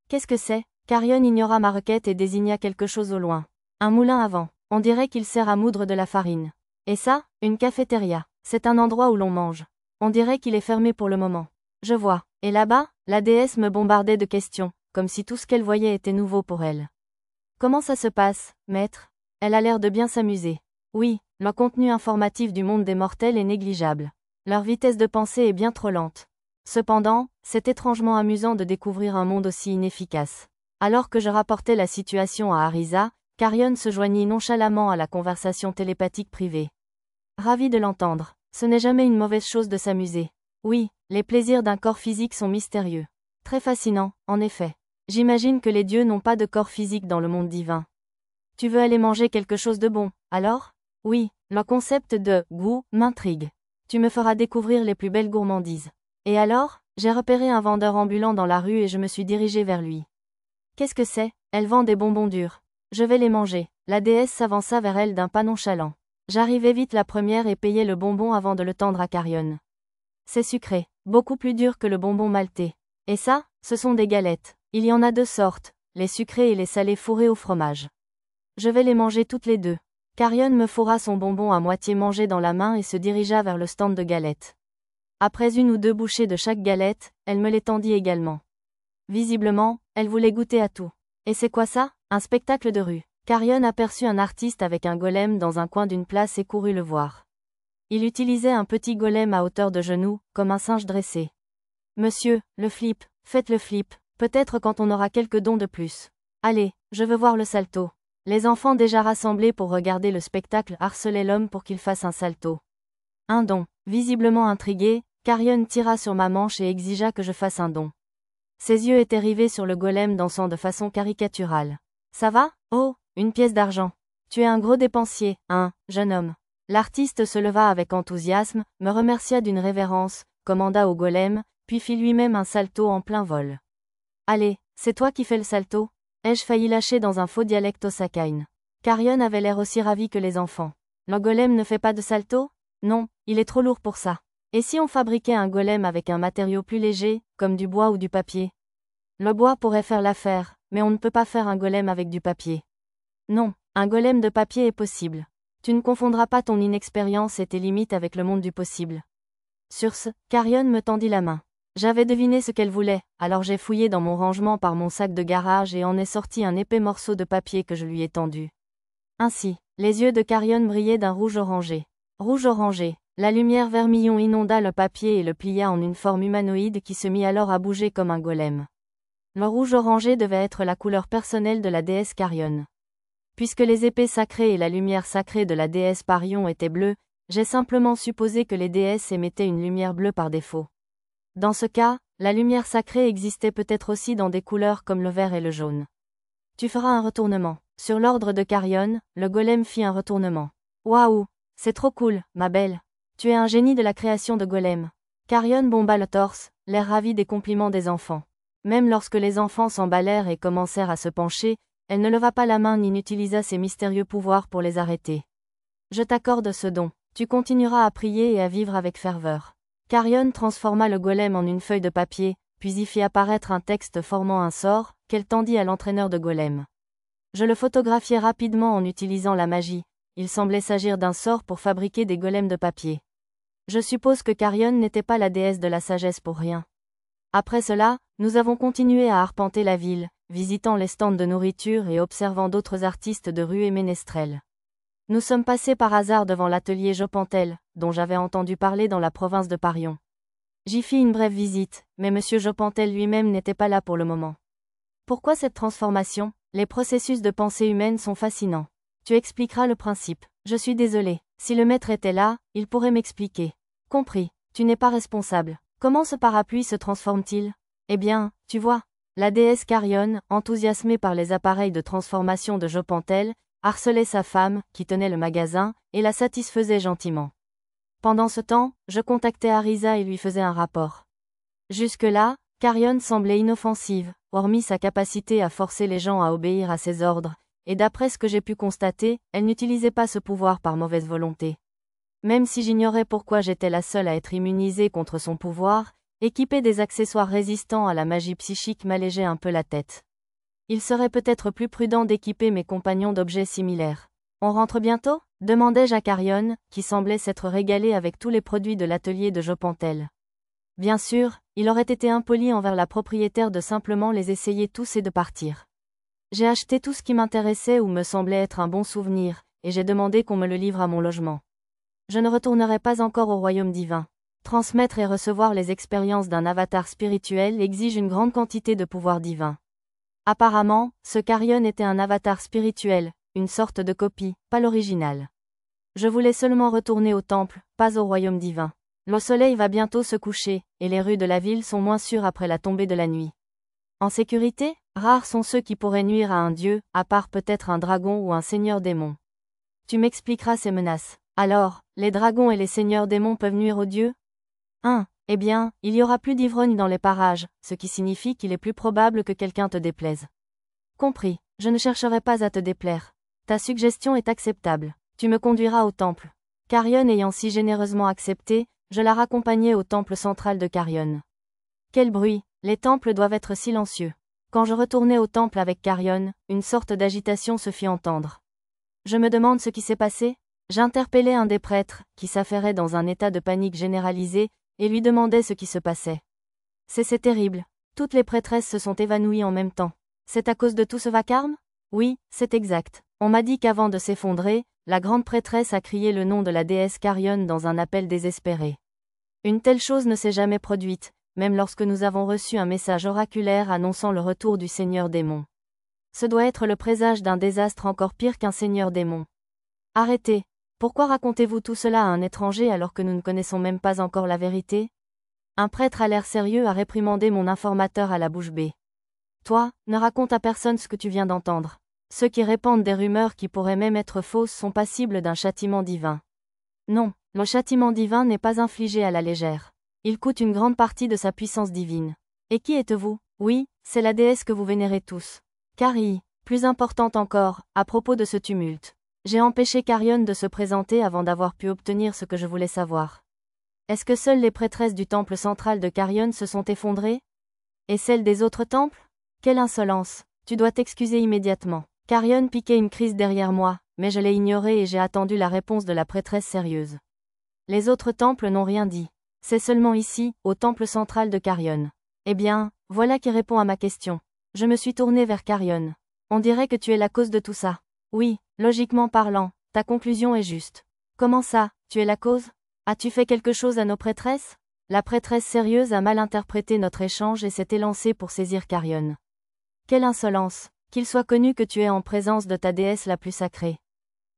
Qu'est-ce que c'est? Carion ignora ma requête et désigna quelque chose au loin. Un moulin à vent. On dirait qu'il sert à moudre de la farine. Et ça, une cafétéria. C'est un endroit où l'on mange. On dirait qu'il est fermé pour le moment. Je vois. Et là-bas, la déesse me bombardait de questions, comme si tout ce qu'elle voyait était nouveau pour elle. Comment ça se passe, maître? Elle a l'air de bien s'amuser. Oui, le contenu informatif du monde des mortels est négligeable. Leur vitesse de pensée est bien trop lente. Cependant, c'est étrangement amusant de découvrir un monde aussi inefficace. Alors que je rapportais la situation à Arisa, Carion se joignit nonchalamment à la conversation télépathique privée. Ravi de l'entendre. Ce n'est jamais une mauvaise chose de s'amuser. Oui, les plaisirs d'un corps physique sont mystérieux. Très fascinant, en effet. J'imagine que les dieux n'ont pas de corps physique dans le monde divin. Tu veux aller manger quelque chose de bon, alors? Oui, le concept de goût m'intrigue. Tu me feras découvrir les plus belles gourmandises. Et alors? J'ai repéré un vendeur ambulant dans la rue et je me suis dirigé vers lui. Qu'est-ce que c'est? Elle vend des bonbons durs. Je vais les manger. La déesse s'avança vers elle d'un pas nonchalant. J'arrivai vite la première et payai le bonbon avant de le tendre à Carion. C'est sucré, beaucoup plus dur que le bonbon maltais. Et ça, ce sont des galettes. Il y en a deux sortes, les sucrés et les salés fourrés au fromage. Je vais les manger toutes les deux. Carion me fourra son bonbon à moitié mangé dans la main et se dirigea vers le stand de galettes. Après une ou deux bouchées de chaque galette, elle me les tendit également. Visiblement, elle voulait goûter à tout. Et c'est quoi ça? Un spectacle de rue. Carion aperçut un artiste avec un golem dans un coin d'une place et courut le voir. Il utilisait un petit golem à hauteur de genou, comme un singe dressé. Monsieur, le flip, faites le flip, peut-être quand on aura quelques dons de plus. Allez, je veux voir le salto. Les enfants déjà rassemblés pour regarder le spectacle harcelaient l'homme pour qu'il fasse un salto. Un don. Visiblement intrigué, Carion tira sur ma manche et exigea que je fasse un don. Ses yeux étaient rivés sur le golem dansant de façon caricaturale. Ça va? Oh, une pièce d'argent. Tu es un gros dépensier, hein, jeune homme. L'artiste se leva avec enthousiasme, me remercia d'une révérence, commanda au golem, puis fit lui-même un salto en plein vol. Allez, c'est toi qui fais le salto? Ai-je failli lâcher dans un faux dialecte osakain. Carion avait l'air aussi ravi que les enfants. Le golem ne fait pas de salto? Non, il est trop lourd pour ça. Et si on fabriquait un golem avec un matériau plus léger, comme du bois ou du papier? Le bois pourrait faire l'affaire, mais on ne peut pas faire un golem avec du papier. Non, un golem de papier est possible. Tu ne confondras pas ton inexpérience et tes limites avec le monde du possible. Sur ce, Carion me tendit la main. J'avais deviné ce qu'elle voulait, alors j'ai fouillé dans mon rangement par mon sac de garage et en ai sorti un épais morceau de papier que je lui ai tendu. Ainsi, les yeux de Carion brillaient d'un rouge orangé. Rouge orangé, la lumière vermillon inonda le papier et le plia en une forme humanoïde qui se mit alors à bouger comme un golem. Le rouge orangé devait être la couleur personnelle de la déesse Carion. Puisque les épées sacrées et la lumière sacrée de la déesse Parion étaient bleues, j'ai simplement supposé que les déesses émettaient une lumière bleue par défaut. Dans ce cas, la lumière sacrée existait peut-être aussi dans des couleurs comme le vert et le jaune. Tu feras un retournement. Sur l'ordre de Carion, le golem fit un retournement. Waouh, c'est trop cool, ma belle. Tu es un génie de la création de golem. Carion bomba le torse, l'air ravi des compliments des enfants. Même lorsque les enfants s'emballèrent et commencèrent à se pencher, elle ne leva pas la main ni n'utilisa ses mystérieux pouvoirs pour les arrêter. Je t'accorde ce don. Tu continueras à prier et à vivre avec ferveur. Carion transforma le golem en une feuille de papier, puis y fit apparaître un texte formant un sort, qu'elle tendit à l'entraîneur de golem. Je le photographiai rapidement en utilisant la magie. Il semblait s'agir d'un sort pour fabriquer des golems de papier. Je suppose que Carrion n'était pas la déesse de la sagesse pour rien. Après cela, nous avons continué à arpenter la ville, visitant les stands de nourriture et observant d'autres artistes de rue et ménestrels. Nous sommes passés par hasard devant l'atelier Jopantel, dont j'avais entendu parler dans la province de Parion. J'y fis une brève visite, mais M. Jopantel lui-même n'était pas là pour le moment. Pourquoi cette transformation? Les processus de pensée humaine sont fascinants. Tu expliqueras le principe. Je suis désolé. Si le maître était là, il pourrait m'expliquer. Compris. Tu n'es pas responsable. Comment ce parapluie se transforme-t-il? Eh bien, tu vois. La déesse Carrion, enthousiasmée par les appareils de transformation de Jopantel, harcelait sa femme, qui tenait le magasin, et la satisfaisait gentiment. Pendant ce temps, je contactais Arisa et lui faisais un rapport. Jusque-là, Carrion semblait inoffensive, hormis sa capacité à forcer les gens à obéir à ses ordres, et d'après ce que j'ai pu constater, elle n'utilisait pas ce pouvoir par mauvaise volonté. Même si j'ignorais pourquoi j'étais la seule à être immunisée contre son pouvoir, équiper des accessoires résistants à la magie psychique m'allégeait un peu la tête. Il serait peut-être plus prudent d'équiper mes compagnons d'objets similaires. On rentre bientôt? Demandai-je à Carrion, qui semblait s'être régalé avec tous les produits de l'atelier de Jopantel. Bien sûr, il aurait été impoli envers la propriétaire de simplement les essayer tous et de partir. J'ai acheté tout ce qui m'intéressait ou me semblait être un bon souvenir, et j'ai demandé qu'on me le livre à mon logement. Je ne retournerai pas encore au royaume divin. Transmettre et recevoir les expériences d'un avatar spirituel exige une grande quantité de pouvoir divin. Apparemment, ce Carrion était un avatar spirituel, une sorte de copie, pas l'original. Je voulais seulement retourner au temple, pas au royaume divin. Le soleil va bientôt se coucher, et les rues de la ville sont moins sûres après la tombée de la nuit. En sécurité, rares sont ceux qui pourraient nuire à un dieu, à part peut-être un dragon ou un seigneur démon. Tu m'expliqueras ces menaces. Alors, les dragons et les seigneurs démons peuvent nuire aux dieux? Eh bien, il y aura plus d'ivrognes dans les parages, ce qui signifie qu'il est plus probable que quelqu'un te déplaise. Compris, je ne chercherai pas à te déplaire. Ta suggestion est acceptable. Tu me conduiras au temple. Carrion ayant si généreusement accepté, je la raccompagnai au temple central de Carrion. Quel bruit, les temples doivent être silencieux. Quand je retournai au temple avec Carrion, une sorte d'agitation se fit entendre. Je me demande ce qui s'est passé? J'interpellai un des prêtres, qui s'affairait dans un état de panique généralisée, et lui demandai ce qui se passait. C'est terrible. Toutes les prêtresses se sont évanouies en même temps. C'est à cause de tout ce vacarme? Oui, c'est exact. On m'a dit qu'avant de s'effondrer, la grande prêtresse a crié le nom de la déesse Carrion dans un appel désespéré. Une telle chose ne s'est jamais produite, même lorsque nous avons reçu un message oraculaire annonçant le retour du seigneur démon. Ce doit être le présage d'un désastre encore pire qu'un seigneur démon. Arrêtez. Pourquoi racontez-vous tout cela à un étranger alors que nous ne connaissons même pas encore la vérité? Un prêtre à l'air sérieux a réprimandé mon informateur à la bouche bée. Toi, ne raconte à personne ce que tu viens d'entendre. Ceux qui répandent des rumeurs qui pourraient même être fausses sont passibles d'un châtiment divin. Non, le châtiment divin n'est pas infligé à la légère. Il coûte une grande partie de sa puissance divine. Et qui êtes-vous? Oui, c'est la déesse que vous vénérez tous. Carrie, plus importante encore, à propos de ce tumulte. J'ai empêché Carrion de se présenter avant d'avoir pu obtenir ce que je voulais savoir. Est-ce que seules les prêtresses du temple central de Carrion se sont effondrées? Et celles des autres temples? Quelle insolence! Tu dois t'excuser immédiatement. Carrion piquait une crise derrière moi, mais je l'ai ignorée et j'ai attendu la réponse de la prêtresse sérieuse. Les autres temples n'ont rien dit. C'est seulement ici, au temple central de Carrion. Eh bien, voilà qui répond à ma question. Je me suis tournée vers Carrion. On dirait que tu es la cause de tout ça. Oui, logiquement parlant, ta conclusion est juste. Comment ça, tu es la cause? As-tu fait quelque chose à nos prêtresses? La prêtresse sérieuse a mal interprété notre échange et s'est élancée pour saisir Carrion. Quelle insolence, qu'il soit connu que tu es en présence de ta déesse la plus sacrée.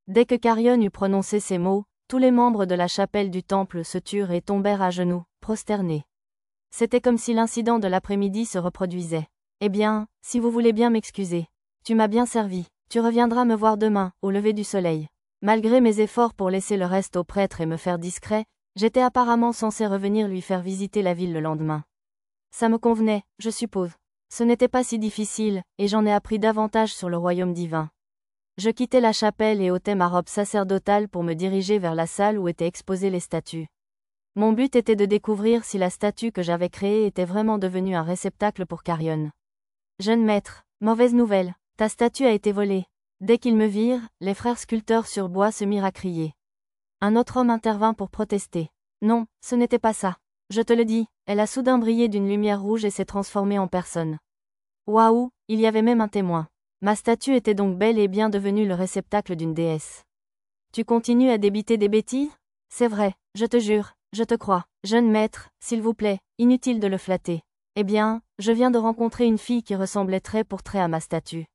Dès que Carrion eut prononcé ces mots, tous les membres de la chapelle du temple se turent et tombèrent à genoux, prosternés. C'était comme si l'incident de l'après-midi se reproduisait. Eh bien, si vous voulez bien m'excuser. Tu m'as bien servi. Tu reviendras me voir demain, au lever du soleil. Malgré mes efforts pour laisser le reste au prêtre et me faire discret, j'étais apparemment censé revenir lui faire visiter la ville le lendemain. Ça me convenait, je suppose. Ce n'était pas si difficile, et j'en ai appris davantage sur le royaume divin. Je quittai la chapelle et ôtai ma robe sacerdotale pour me diriger vers la salle où étaient exposées les statues. Mon but était de découvrir si la statue que j'avais créée était vraiment devenue un réceptacle pour Carrion. Jeune maître, mauvaise nouvelle. Ta statue a été volée. Dès qu'ils me virent, les frères sculpteurs sur bois se mirent à crier. Un autre homme intervint pour protester. Non, ce n'était pas ça. Je te le dis, elle a soudain brillé d'une lumière rouge et s'est transformée en personne. Waouh, il y avait même un témoin. Ma statue était donc bel et bien devenue le réceptacle d'une déesse. Tu continues à débiter des bêtises? C'est vrai, je te jure, je te crois. Jeune maître, s'il vous plaît, inutile de le flatter. Eh bien, je viens de rencontrer une fille qui ressemblait trait pour trait à ma statue.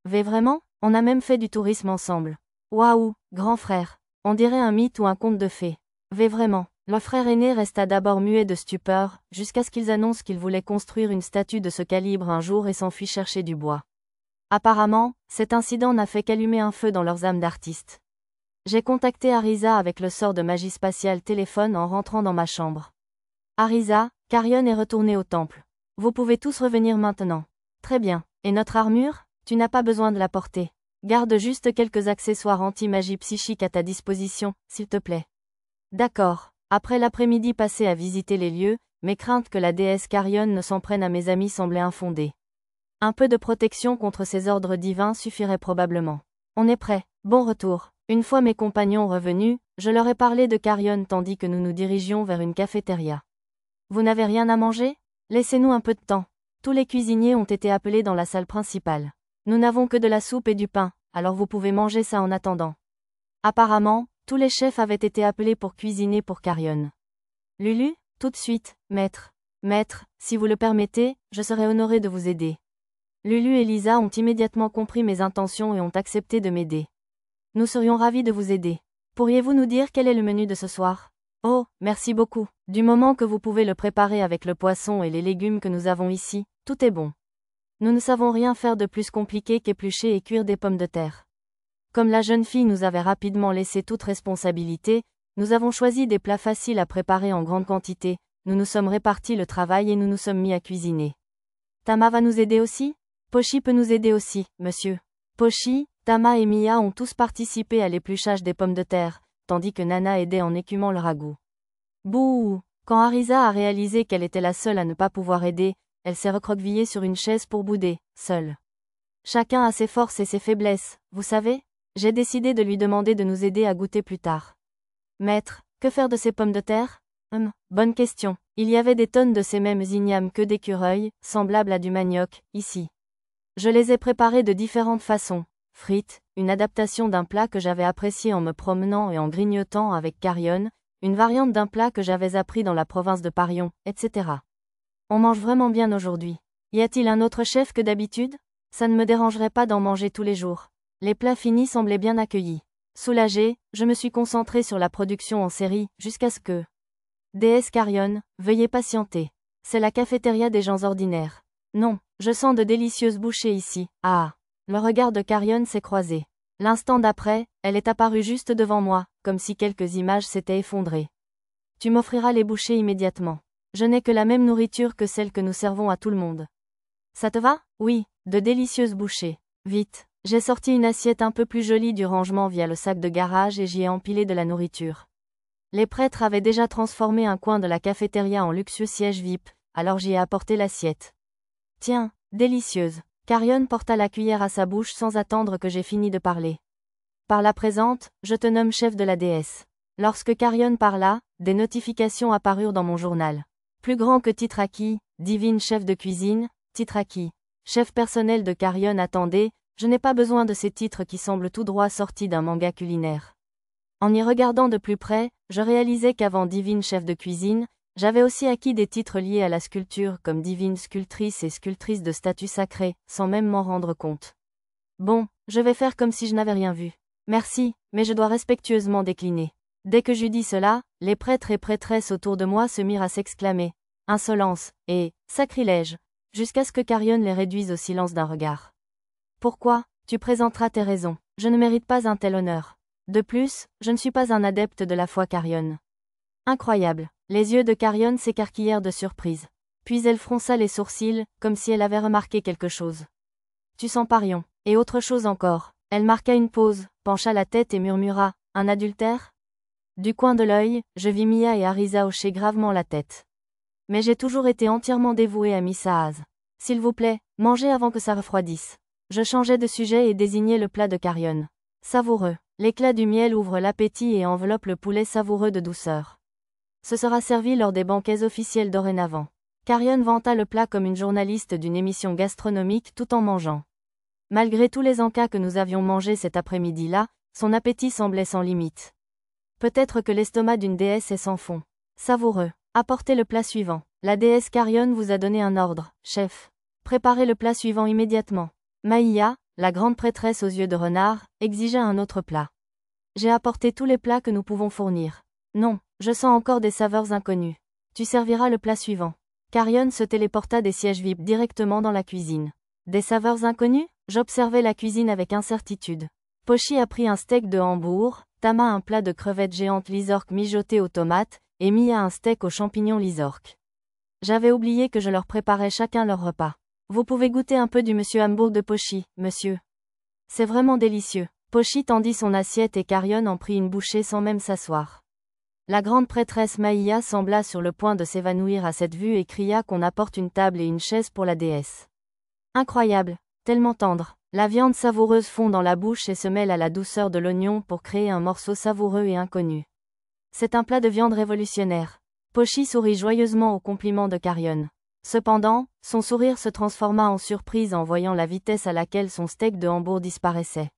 Vraiment? On a même fait du tourisme ensemble. Waouh, grand frère. On dirait un mythe ou un conte de fées. Vraiment. Le frère aîné resta d'abord muet de stupeur, jusqu'à ce qu'ils annoncent qu'ils voulaient construire une statue de ce calibre un jour et s'enfuit chercher du bois. Apparemment, cet incident n'a fait qu'allumer un feu dans leurs âmes d'artistes. J'ai contacté Arisa avec le sort de magie spatiale téléphone en rentrant dans ma chambre. Arisa, Carrion est retourné au temple. Vous pouvez tous revenir maintenant. Très bien. Et notre armure? Tu n'as pas besoin de la porter. Garde juste quelques accessoires anti-magie psychique à ta disposition, s'il te plaît. D'accord. Après l'après-midi passé à visiter les lieux, mes craintes que la déesse Carrion ne s'en prenne à mes amis semblaient infondées. Un peu de protection contre ces ordres divins suffirait probablement. On est prêt. Bon retour. Une fois mes compagnons revenus, je leur ai parlé de Carrion tandis que nous nous dirigions vers une cafétéria. Vous n'avez rien à manger? Laissez-nous un peu de temps. Tous les cuisiniers ont été appelés dans la salle principale. Nous n'avons que de la soupe et du pain, alors vous pouvez manger ça en attendant. Apparemment, tous les chefs avaient été appelés pour cuisiner pour Carrion. Lulu, tout de suite, maître. Maître, si vous le permettez, je serai honoré de vous aider. Lulu et Lisa ont immédiatement compris mes intentions et ont accepté de m'aider. Nous serions ravis de vous aider. Pourriez-vous nous dire quel est le menu de ce soir? Oh, merci beaucoup. Du moment que vous pouvez le préparer avec le poisson et les légumes que nous avons ici, tout est bon. Nous ne savons rien faire de plus compliqué qu'éplucher et cuire des pommes de terre. Comme la jeune fille nous avait rapidement laissé toute responsabilité, nous avons choisi des plats faciles à préparer en grande quantité, nous nous sommes répartis le travail et nous nous sommes mis à cuisiner. Tama va nous aider aussi? Pochi peut nous aider aussi, monsieur. Pochi, Tama et Mia ont tous participé à l'épluchage des pommes de terre, tandis que Nana aidait en écumant le ragoût. Bouh! Quand Arisa a réalisé qu'elle était la seule à ne pas pouvoir aider, elle s'est recroquevillée sur une chaise pour bouder, seule. Chacun a ses forces et ses faiblesses, vous savez? J'ai décidé de lui demander de nous aider à goûter plus tard. Maître, que faire de ces pommes de terre? Bonne question. Il y avait des tonnes de ces mêmes ignames que d'écureuils, semblables à du manioc, ici. Je les ai préparées de différentes façons. Frites, une adaptation d'un plat que j'avais apprécié en me promenant et en grignotant avec Carrion, une variante d'un plat que j'avais appris dans la province de Parion, etc. On mange vraiment bien aujourd'hui. Y a-t-il un autre chef que d'habitude? Ça ne me dérangerait pas d'en manger tous les jours. Les plats finis semblaient bien accueillis. Soulagée, je me suis concentrée sur la production en série, jusqu'à ce que... Déesse Carrion, veuillez patienter. C'est la cafétéria des gens ordinaires. Non, je sens de délicieuses bouchées ici. Ah! Le regard de Carrion s'est croisé. L'instant d'après, elle est apparue juste devant moi, comme si quelques images s'étaient effondrées. Tu m'offriras les bouchées immédiatement. Je n'ai que la même nourriture que celle que nous servons à tout le monde. Ça te va? Oui, de délicieuses bouchées. Vite. J'ai sorti une assiette un peu plus jolie du rangement via le sac de garage et j'y ai empilé de la nourriture. Les prêtres avaient déjà transformé un coin de la cafétéria en luxueux siège VIP, alors j'y ai apporté l'assiette. Tiens, délicieuse. Carrion porta la cuillère à sa bouche sans attendre que j'aie fini de parler. Par la présente, je te nomme chef de la déesse. Lorsque Carrion parla, des notifications apparurent dans mon journal. Plus grand que Titraki, divine chef de cuisine, Titraki. Chef personnel de Carrion attendez, je n'ai pas besoin de ces titres qui semblent tout droit sortis d'un manga culinaire. En y regardant de plus près, je réalisais qu'avant divine chef de cuisine, j'avais aussi acquis des titres liés à la sculpture comme divine sculptrice et sculptrice de statues sacrées, sans même m'en rendre compte. Bon, je vais faire comme si je n'avais rien vu. Merci, mais je dois respectueusement décliner. Dès que j'eus dit cela, les prêtres et prêtresses autour de moi se mirent à s'exclamer « Insolence » et « Sacrilège », jusqu'à ce que Carrion les réduise au silence d'un regard. Pourquoi? Tu présenteras tes raisons. Je ne mérite pas un tel honneur. De plus, je ne suis pas un adepte de la foi Carrion. Incroyable. Les yeux de Carrion s'écarquillèrent de surprise. Puis elle fronça les sourcils, comme si elle avait remarqué quelque chose. Tu sens Parion. Et autre chose encore. Elle marqua une pause, pencha la tête et murmura « Un adultère ?» Du coin de l'œil, je vis Mia et Arisa hocher gravement la tête. Mais j'ai toujours été entièrement dévouée à Miss Haas. S'il vous plaît, mangez avant que ça refroidisse. Je changeai de sujet et désignai le plat de Carrion. Savoureux. L'éclat du miel ouvre l'appétit et enveloppe le poulet savoureux de douceur. Ce sera servi lors des banquets officiels dorénavant. Carrion vanta le plat comme une journaliste d'une émission gastronomique tout en mangeant. Malgré tous les encas que nous avions mangés cet après-midi-là, son appétit semblait sans limite. Peut-être que l'estomac d'une déesse est sans fond. Savoureux. Apportez le plat suivant. La déesse Carrion vous a donné un ordre, chef. Préparez le plat suivant immédiatement. Maïa, la grande prêtresse aux yeux de renard, exigea un autre plat. J'ai apporté tous les plats que nous pouvons fournir. Non, je sens encore des saveurs inconnues. Tu serviras le plat suivant. Carrion se téléporta des sièges VIP directement dans la cuisine. Des saveurs inconnues? J'observais la cuisine avec incertitude. Pochi a pris un steak de Hambourg, Tama un plat de crevettes géantes Lizork mijotées aux tomates, et Mia un steak aux champignons Lizork. J'avais oublié que je leur préparais chacun leur repas. Vous pouvez goûter un peu du monsieur Hambourg de Pochi, monsieur. C'est vraiment délicieux. Pochi tendit son assiette et Carrion en prit une bouchée sans même s'asseoir. La grande prêtresse Maïa sembla sur le point de s'évanouir à cette vue et cria qu'on apporte une table et une chaise pour la déesse. Incroyable, tellement tendre. La viande savoureuse fond dans la bouche et se mêle à la douceur de l'oignon pour créer un morceau savoureux et inconnu. C'est un plat de viande révolutionnaire. Pochi sourit joyeusement au compliment de Carrion. Cependant, son sourire se transforma en surprise en voyant la vitesse à laquelle son steak de Hambourg disparaissait.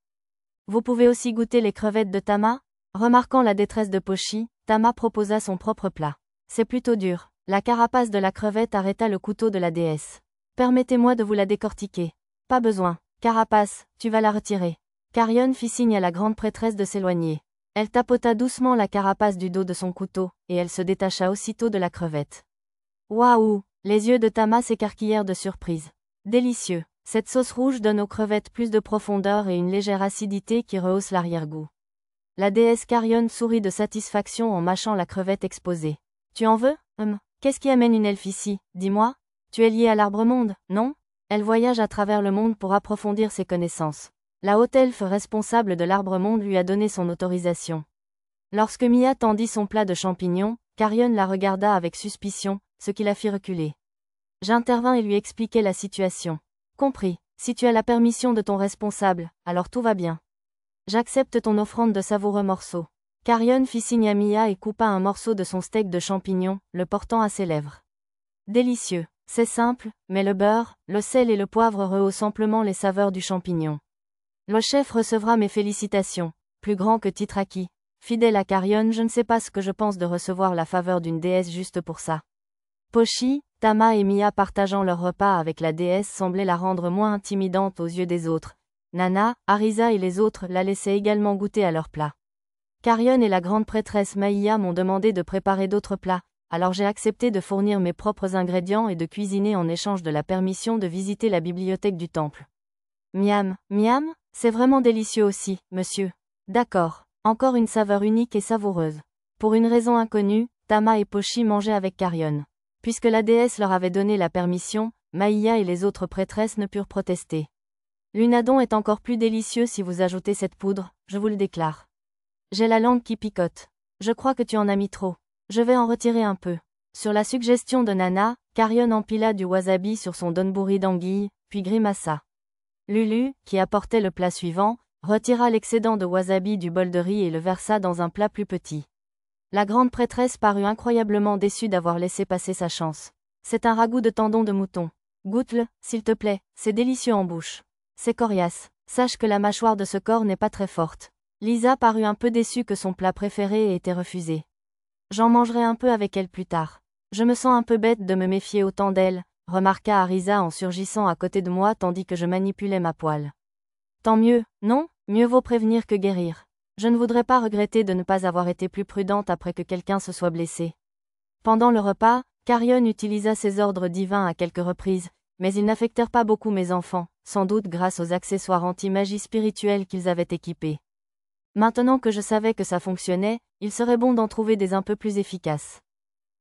Vous pouvez aussi goûter les crevettes de Tama? Remarquant la détresse de Pochi, Tama proposa son propre plat. C'est plutôt dur. La carapace de la crevette arrêta le couteau de la déesse. Permettez-moi de vous la décortiquer. Pas besoin. Carapace, tu vas la retirer. Carrion fit signe à la grande prêtresse de s'éloigner. Elle tapota doucement la carapace du dos de son couteau, et elle se détacha aussitôt de la crevette. Waouh! Les yeux de Tama s'écarquillèrent de surprise. Délicieux. Cette sauce rouge donne aux crevettes plus de profondeur et une légère acidité qui rehausse l'arrière-goût. La déesse Carrion sourit de satisfaction en mâchant la crevette exposée. Tu en veux? Qu'est-ce qui amène une elfe ici? Dis-moi. Tu es liée à l'Arbre-Monde, non? Elle voyage à travers le monde pour approfondir ses connaissances. La haute elfe responsable de l'Arbre-Monde lui a donné son autorisation. Lorsque Mia tendit son plat de champignons, Carrion la regarda avec suspicion, ce qui la fit reculer. J'intervins et lui expliquai la situation. Compris. Si tu as la permission de ton responsable, alors tout va bien. J'accepte ton offrande de savoureux morceaux. Carrion fit signe à Mia et coupa un morceau de son steak de champignons, le portant à ses lèvres. Délicieux. C'est simple, mais le beurre, le sel et le poivre rehaussent amplement les saveurs du champignon. Le chef recevra mes félicitations, plus grand que Titraki. Fidèle à Carrion, je ne sais pas ce que je pense de recevoir la faveur d'une déesse juste pour ça. Pochi, Tama et Mia partageant leur repas avec la déesse semblaient la rendre moins intimidante aux yeux des autres. Nana, Arisa et les autres la laissaient également goûter à leur plat. Carrion et la grande prêtresse Maïa m'ont demandé de préparer d'autres plats, alors j'ai accepté de fournir mes propres ingrédients et de cuisiner en échange de la permission de visiter la bibliothèque du temple. Miam, miam, c'est vraiment délicieux aussi, monsieur. D'accord, encore une saveur unique et savoureuse. Pour une raison inconnue, Tama et Pochi mangeaient avec Carrion. Puisque la déesse leur avait donné la permission, Maïa et les autres prêtresses ne purent protester. L'unadon est encore plus délicieux si vous ajoutez cette poudre, je vous le déclare. J'ai la langue qui picote. Je crois que tu en as mis trop. Je vais en retirer un peu. Sur la suggestion de Nana, Carrion empila du wasabi sur son donburi d'anguille, puis grimaça. Lulu, qui apportait le plat suivant, retira l'excédent de wasabi du bol de riz et le versa dans un plat plus petit. La grande prêtresse parut incroyablement déçue d'avoir laissé passer sa chance. C'est un ragoût de tendon de mouton. Goûte-le, s'il te plaît, c'est délicieux en bouche. C'est coriace. Sache que la mâchoire de ce corps n'est pas très forte. Lisa parut un peu déçue que son plat préféré ait été refusé. J'en mangerai un peu avec elle plus tard. Je me sens un peu bête de me méfier autant d'elle, remarqua Arisa en surgissant à côté de moi tandis que je manipulais ma poêle. Tant mieux, non? Mieux vaut prévenir que guérir. Je ne voudrais pas regretter de ne pas avoir été plus prudente après que quelqu'un se soit blessé. Pendant le repas, Carrion utilisa ses ordres divins à quelques reprises, mais ils n'affectèrent pas beaucoup mes enfants, sans doute grâce aux accessoires anti-magie spirituelle qu'ils avaient équipés. Maintenant que je savais que ça fonctionnait, il serait bon d'en trouver des un peu plus efficaces.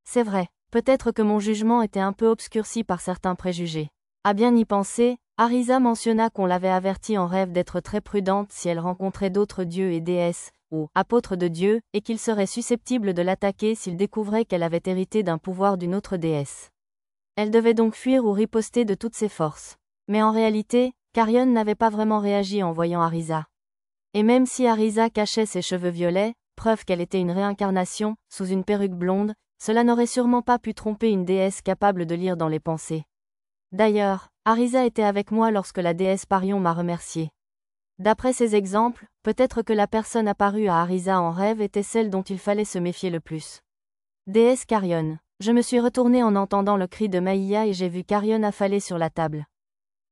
C'est vrai, peut-être que mon jugement était un peu obscurci par certains préjugés. À bien y penser, Arisa mentionna qu'on l'avait avertie en rêve d'être très prudente si elle rencontrait d'autres dieux et déesses, ou apôtres de Dieu, et qu'il serait susceptible de l'attaquer s'il découvrait qu'elle avait hérité d'un pouvoir d'une autre déesse. Elle devait donc fuir ou riposter de toutes ses forces. Mais en réalité, Carrion n'avait pas vraiment réagi en voyant Arisa. Et même si Arisa cachait ses cheveux violets, preuve qu'elle était une réincarnation, sous une perruque blonde, cela n'aurait sûrement pas pu tromper une déesse capable de lire dans les pensées. D'ailleurs, Arisa était avec moi lorsque la déesse Parion m'a remercié. D'après ces exemples, peut-être que la personne apparue à Arisa en rêve était celle dont il fallait se méfier le plus. Déesse Carrion. Je me suis retournée en entendant le cri de Maïa et j'ai vu Carrion affaler sur la table.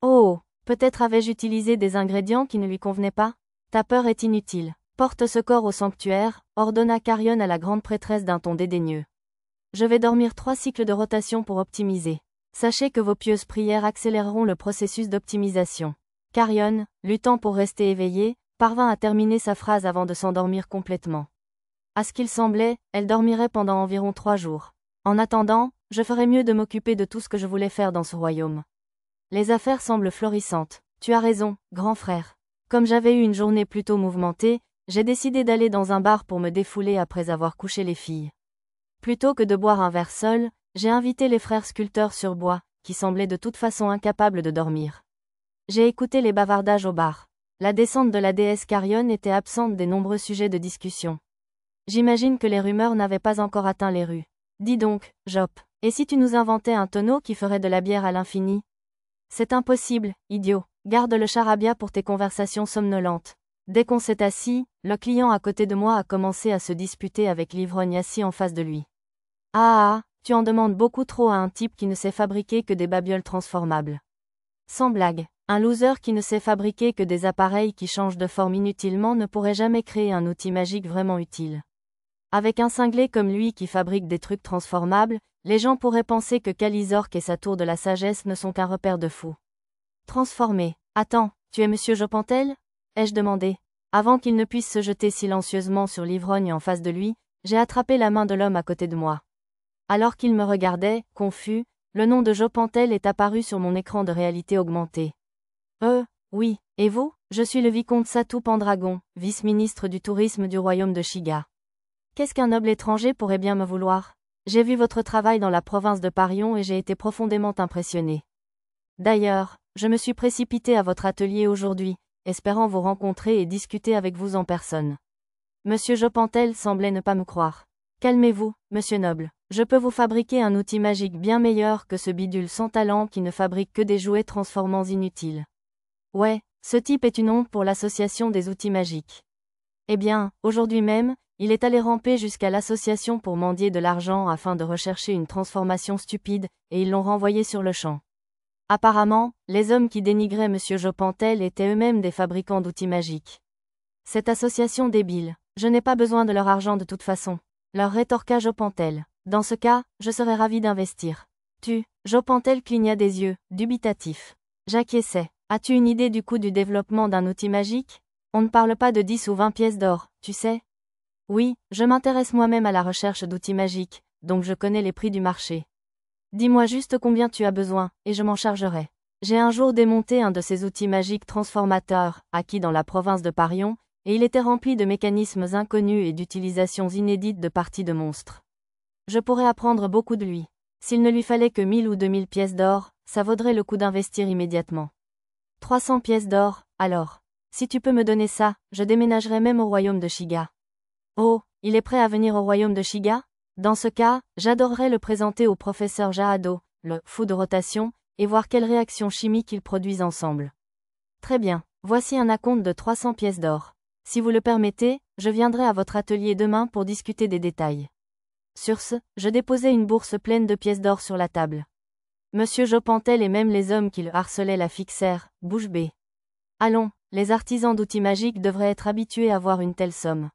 Oh, peut-être avais-je utilisé des ingrédients qui ne lui convenaient pas? Ta peur est inutile. Porte ce corps au sanctuaire, ordonna Carrion à la grande prêtresse d'un ton dédaigneux. Je vais dormir 3 cycles de rotation pour optimiser. Sachez que vos pieuses prières accéléreront le processus d'optimisation. Carrion, luttant pour rester éveillée, parvint à terminer sa phrase avant de s'endormir complètement. À ce qu'il semblait, elle dormirait pendant environ 3 jours. En attendant, je ferais mieux de m'occuper de tout ce que je voulais faire dans ce royaume. Les affaires semblent florissantes. Tu as raison, grand frère. Comme j'avais eu une journée plutôt mouvementée, j'ai décidé d'aller dans un bar pour me défouler après avoir couché les filles. Plutôt que de boire un verre seul, j'ai invité les frères sculpteurs sur bois, qui semblaient de toute façon incapables de dormir. J'ai écouté les bavardages au bar. La descente de la déesse Carrion était absente des nombreux sujets de discussion. J'imagine que les rumeurs n'avaient pas encore atteint les rues. Dis donc, Jop, et si tu nous inventais un tonneau qui ferait de la bière à l'infini? C'est impossible, idiot. Garde le charabia pour tes conversations somnolentes. Dès qu'on s'est assis, le client à côté de moi a commencé à se disputer avec l'ivrogne assis en face de lui. Ah, tu en demandes beaucoup trop à un type qui ne sait fabriquer que des babioles transformables. Sans blague, un loser qui ne sait fabriquer que des appareils qui changent de forme inutilement ne pourrait jamais créer un outil magique vraiment utile. Avec un cinglé comme lui qui fabrique des trucs transformables, les gens pourraient penser que Kalizork et sa tour de la sagesse ne sont qu'un repère de fous. Transformé. Attends, tu es Monsieur Jopantel? Ai-je demandé. Avant qu'il ne puisse se jeter silencieusement sur l'ivrogne en face de lui, j'ai attrapé la main de l'homme à côté de moi. Alors qu'il me regardait, confus, le nom de Jopantel est apparu sur mon écran de réalité augmentée. Oui, et vous? Je suis le vicomte Satou Pendragon, vice-ministre du tourisme du royaume de Shiga. Qu'est-ce qu'un noble étranger pourrait bien me vouloir? J'ai vu votre travail dans la province de Parion et j'ai été profondément impressionné. D'ailleurs, je me suis précipité à votre atelier aujourd'hui, espérant vous rencontrer et discuter avec vous en personne. Monsieur Jopantel semblait ne pas me croire. Calmez-vous, monsieur Noble. Je peux vous fabriquer un outil magique bien meilleur que ce bidule sans talent qui ne fabrique que des jouets transformants inutiles. Ouais, ce type est une honte pour l'association des outils magiques. Eh bien, aujourd'hui même, il est allé ramper jusqu'à l'association pour mendier de l'argent afin de rechercher une transformation stupide, et ils l'ont renvoyé sur le champ. Apparemment, les hommes qui dénigraient Monsieur Jopantel étaient eux-mêmes des fabricants d'outils magiques. Cette association débile, je n'ai pas besoin de leur argent de toute façon. Leur rétorqua Jopantel. Dans ce cas, je serais ravi d'investir. Jopantel cligna des yeux, dubitatif. J'acquiesçais. As-tu une idée du coût du développement d'un outil magique? On ne parle pas de 10 ou 20 pièces d'or, tu sais? Oui, je m'intéresse moi-même à la recherche d'outils magiques, donc je connais les prix du marché. Dis-moi juste combien tu as besoin, et je m'en chargerai. J'ai un jour démonté un de ces outils magiques transformateurs, acquis dans la province de Parion, et il était rempli de mécanismes inconnus et d'utilisations inédites de parties de monstres. Je pourrais apprendre beaucoup de lui. S'il ne lui fallait que 1000 ou 2000 pièces d'or, ça vaudrait le coup d'investir immédiatement. 300 pièces d'or, alors. Si tu peux me donner ça, je déménagerai même au royaume de Shiga. Oh, il est prêt à venir au royaume de Shiga? Dans ce cas, j'adorerais le présenter au professeur Jahado, le fou de rotation, et voir quelles réactions chimiques ils produisent ensemble. Très bien, voici un acompte de 300 pièces d'or. Si vous le permettez, je viendrai à votre atelier demain pour discuter des détails. Sur ce, je déposai une bourse pleine de pièces d'or sur la table. Monsieur Jopantel et même les hommes qui le harcelaient la fixèrent, bouche bée. Allons, les artisans d'outils magiques devraient être habitués à voir une telle somme.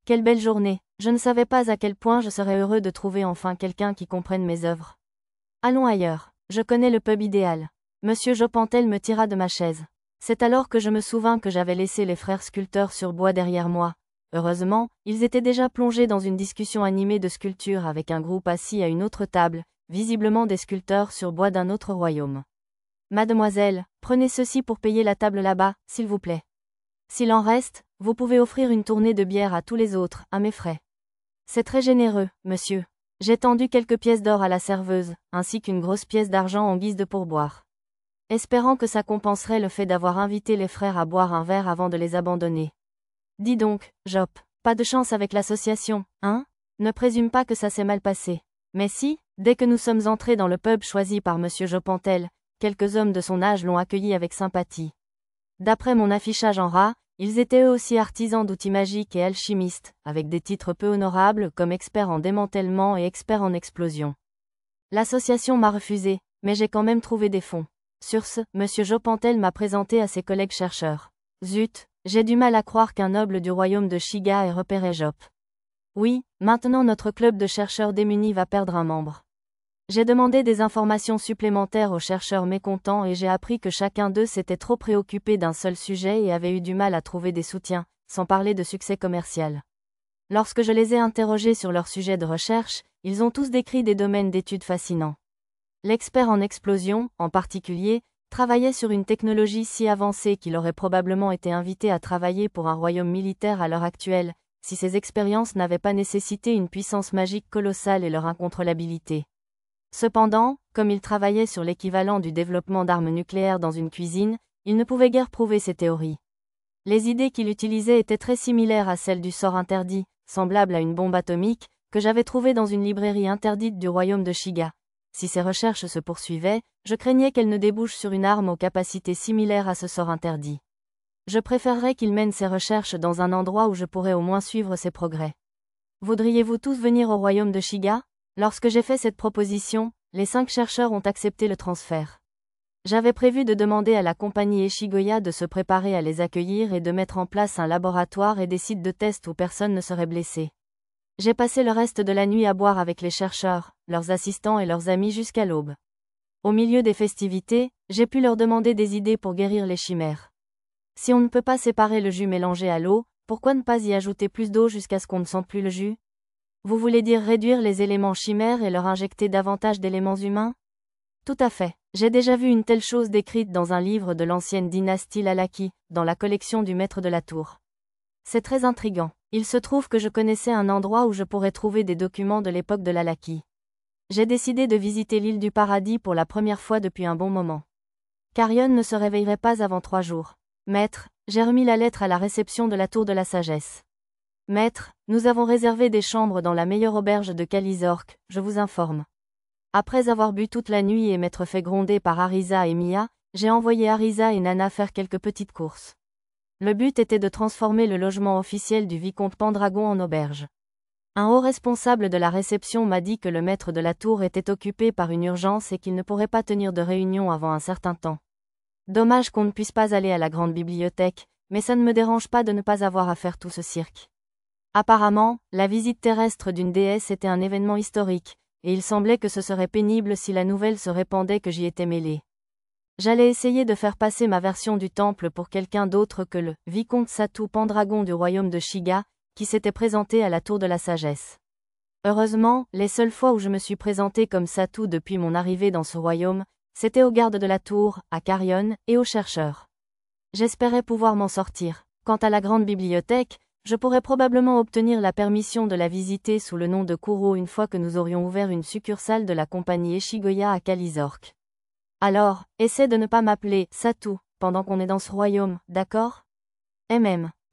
Quelle belle journée, je ne savais pas à quel point je serais heureux de trouver enfin quelqu'un qui comprenne mes œuvres. Allons ailleurs, je connais le pub idéal. Monsieur Jopantel me tira de ma chaise. C'est alors que je me souvins que j'avais laissé les frères sculpteurs sur bois derrière moi. Heureusement, ils étaient déjà plongés dans une discussion animée de sculpture avec un groupe assis à une autre table, visiblement des sculpteurs sur bois d'un autre royaume. Mademoiselle, prenez ceci pour payer la table là-bas, s'il vous plaît. S'il en reste, vous pouvez offrir une tournée de bière à tous les autres, à mes frais. C'est très généreux, monsieur. J'ai tendu quelques pièces d'or à la serveuse, ainsi qu'une grosse pièce d'argent en guise de pourboire. Espérant que ça compenserait le fait d'avoir invité les frères à boire un verre avant de les abandonner. Dis donc, Jop, pas de chance avec l'association, hein? Ne présume pas que ça s'est mal passé. Mais si, dès que nous sommes entrés dans le pub choisi par Monsieur Jopantel, quelques hommes de son âge l'ont accueilli avec sympathie. D'après mon affichage en rat, ils étaient eux aussi artisans d'outils magiques et alchimistes, avec des titres peu honorables comme expert en démantèlement et expert en explosion. L'association m'a refusé, mais j'ai quand même trouvé des fonds. Sur ce, Monsieur Jopantel m'a présenté à ses collègues chercheurs. Zut, j'ai du mal à croire qu'un noble du royaume de Shiga ait repéré Jop. Oui, maintenant notre club de chercheurs démunis va perdre un membre. J'ai demandé des informations supplémentaires aux chercheurs mécontents et j'ai appris que chacun d'eux s'était trop préoccupé d'un seul sujet et avait eu du mal à trouver des soutiens, sans parler de succès commercial. Lorsque je les ai interrogés sur leur sujet de recherche, ils ont tous décrit des domaines d'études fascinants. L'expert en explosion, en particulier, travaillait sur une technologie si avancée qu'il aurait probablement été invité à travailler pour un royaume militaire à l'heure actuelle, si ces expériences n'avaient pas nécessité une puissance magique colossale et leur incontrôlabilité. Cependant, comme il travaillait sur l'équivalent du développement d'armes nucléaires dans une cuisine, il ne pouvait guère prouver ses théories. Les idées qu'il utilisait étaient très similaires à celles du sort interdit, semblable à une bombe atomique, que j'avais trouvée dans une librairie interdite du royaume de Shiga. Si ces recherches se poursuivaient, je craignais qu'elles ne débouchent sur une arme aux capacités similaires à ce sort interdit. Je préférerais qu'il mène ses recherches dans un endroit où je pourrais au moins suivre ses progrès. Voudriez-vous tous venir au royaume de Shiga ? Lorsque j'ai fait cette proposition, les 5 chercheurs ont accepté le transfert. J'avais prévu de demander à la compagnie Eshigoya de se préparer à les accueillir et de mettre en place un laboratoire et des sites de test où personne ne serait blessé. J'ai passé le reste de la nuit à boire avec les chercheurs, leurs assistants et leurs amis jusqu'à l'aube. Au milieu des festivités, j'ai pu leur demander des idées pour guérir les chimères. Si on ne peut pas séparer le jus mélangé à l'eau, pourquoi ne pas y ajouter plus d'eau jusqu'à ce qu'on ne sente plus le jus ? Vous voulez dire réduire les éléments chimères et leur injecter davantage d'éléments humains ? Tout à fait. J'ai déjà vu une telle chose décrite dans un livre de l'ancienne dynastie Lalaki, dans la collection du maître de la tour. C'est très intriguant. Il se trouve que je connaissais un endroit où je pourrais trouver des documents de l'époque de Lalaki. J'ai décidé de visiter l'île du paradis pour la première fois depuis un bon moment. Carrion ne se réveillerait pas avant 3 jours. Maître, j'ai remis la lettre à la réception de la tour de la sagesse. Maître, nous avons réservé des chambres dans la meilleure auberge de Kalizork, je vous informe. Après avoir bu toute la nuit et m'être fait gronder par Arisa et Mia, j'ai envoyé Arisa et Nana faire quelques petites courses. Le but était de transformer le logement officiel du vicomte Pendragon en auberge. Un haut responsable de la réception m'a dit que le maître de la tour était occupé par une urgence et qu'il ne pourrait pas tenir de réunion avant un certain temps. Dommage qu'on ne puisse pas aller à la grande bibliothèque, mais ça ne me dérange pas de ne pas avoir à faire tout ce cirque. Apparemment, la visite terrestre d'une déesse était un événement historique, et il semblait que ce serait pénible si la nouvelle se répandait que j'y étais mêlé. J'allais essayer de faire passer ma version du temple pour quelqu'un d'autre que le vicomte Satou Pendragon du royaume de Shiga, qui s'était présenté à la tour de la sagesse. Heureusement, les seules fois où je me suis présenté comme Satou depuis mon arrivée dans ce royaume, c'était aux gardes de la tour, à Carrion, et aux chercheurs. J'espérais pouvoir m'en sortir. Quant à la grande bibliothèque, je pourrais probablement obtenir la permission de la visiter sous le nom de Kuro une fois que nous aurions ouvert une succursale de la compagnie Eshigoya à Kalizork. Alors, essaie de ne pas m'appeler Satou pendant qu'on est dans ce royaume, d'accord ?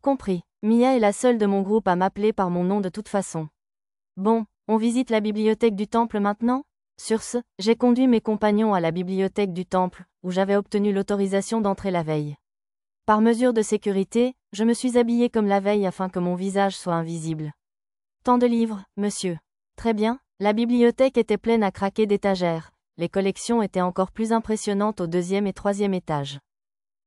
Compris. Mia est la seule de mon groupe à m'appeler par mon nom de toute façon. Bon, on visite la bibliothèque du temple maintenant ? Sur ce, j'ai conduit mes compagnons à la bibliothèque du temple, où j'avais obtenu l'autorisation d'entrer la veille. Par mesure de sécurité, je me suis habillé comme la veille afin que mon visage soit invisible. Tant de livres, monsieur. Très bien, la bibliothèque était pleine à craquer d'étagères. Les collections étaient encore plus impressionnantes au 2e et 3e étage.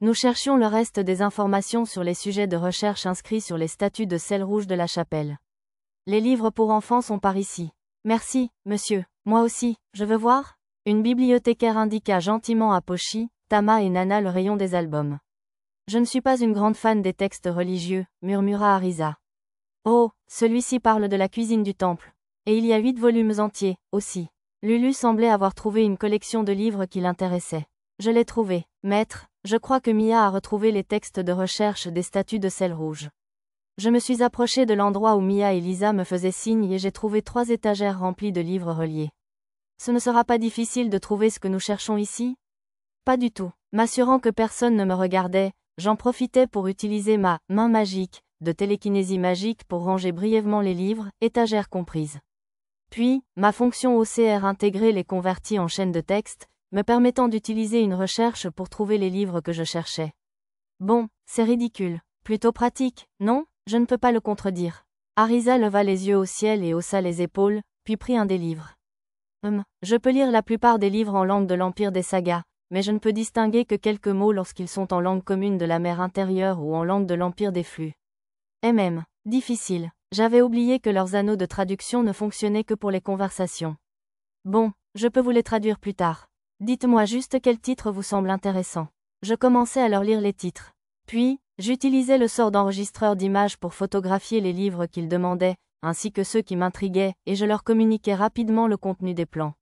Nous cherchions le reste des informations sur les sujets de recherche inscrits sur les statues de sel rouge de la chapelle. Les livres pour enfants sont par ici. Merci, monsieur. Moi aussi, je veux voir ? Une bibliothécaire indiqua gentiment à Pochi, Tama et Nana le rayon des albums. Je ne suis pas une grande fan des textes religieux, murmura Arisa. Oh, celui-ci parle de la cuisine du temple. Et il y a 8 volumes entiers, aussi. Lulu semblait avoir trouvé une collection de livres qui l'intéressait. Je l'ai trouvé, maître, je crois que Mia a retrouvé les textes de recherche des statues de sel rouge. Je me suis approché de l'endroit où Mia et Lisa me faisaient signe et j'ai trouvé 3 étagères remplies de livres reliés. Ce ne sera pas difficile de trouver ce que nous cherchons ici ? Pas du tout. M'assurant que personne ne me regardait, j'en profitais pour utiliser ma main magique, de télékinésie magique pour ranger brièvement les livres, étagères comprises. Puis, ma fonction OCR intégrée les convertit en chaîne de texte, me permettant d'utiliser une recherche pour trouver les livres que je cherchais. Bon, c'est ridicule. Plutôt pratique, non? Je ne peux pas le contredire. Arisa leva les yeux au ciel et haussa les épaules, puis prit un des livres. Je peux lire la plupart des livres en langue de l'Empire des Sagas, mais je ne peux distinguer que quelques mots lorsqu'ils sont en langue commune de la mer intérieure ou en langue de l'Empire des flux. Difficile. J'avais oublié que leurs anneaux de traduction ne fonctionnaient que pour les conversations. Bon, je peux vous les traduire plus tard. Dites-moi juste quel titre vous semble intéressant. Je commençais à leur lire les titres. Puis, j'utilisais le sort d'enregistreur d'images pour photographier les livres qu'ils demandaient, ainsi que ceux qui m'intriguaient, et je leur communiquais rapidement le contenu des plans.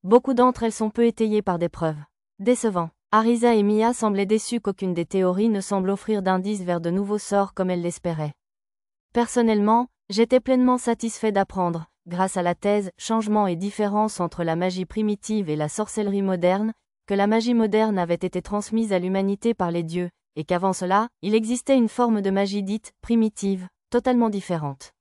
Beaucoup d'entre elles sont peu étayées par des preuves. Décevant. Arisa et Mia semblaient déçues qu'aucune des théories ne semble offrir d'indices vers de nouveaux sorts comme elles l'espéraient. Personnellement, j'étais pleinement satisfait d'apprendre, grâce à la thèse « Changement et différence entre la magie primitive et la sorcellerie moderne », que la magie moderne avait été transmise à l'humanité par les dieux, et qu'avant cela, il existait une forme de magie dite « primitive », totalement différente.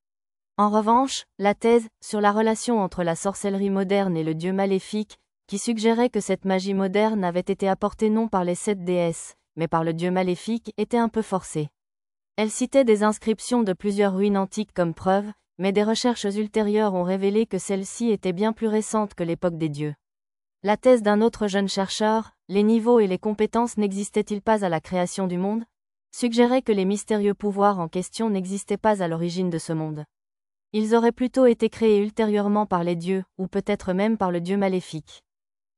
En revanche, la thèse sur la relation entre la sorcellerie moderne et le dieu maléfique, qui suggérait que cette magie moderne avait été apportée non par les 7 déesses, mais par le dieu maléfique, était un peu forcée. Elle citait des inscriptions de plusieurs ruines antiques comme preuve, mais des recherches ultérieures ont révélé que celle-ci était bien plus récente que l'époque des dieux. La thèse d'un autre jeune chercheur, les niveaux et les compétences n'existaient-ils pas à la création du monde, suggérait que les mystérieux pouvoirs en question n'existaient pas à l'origine de ce monde. Ils auraient plutôt été créés ultérieurement par les dieux, ou peut-être même par le dieu maléfique.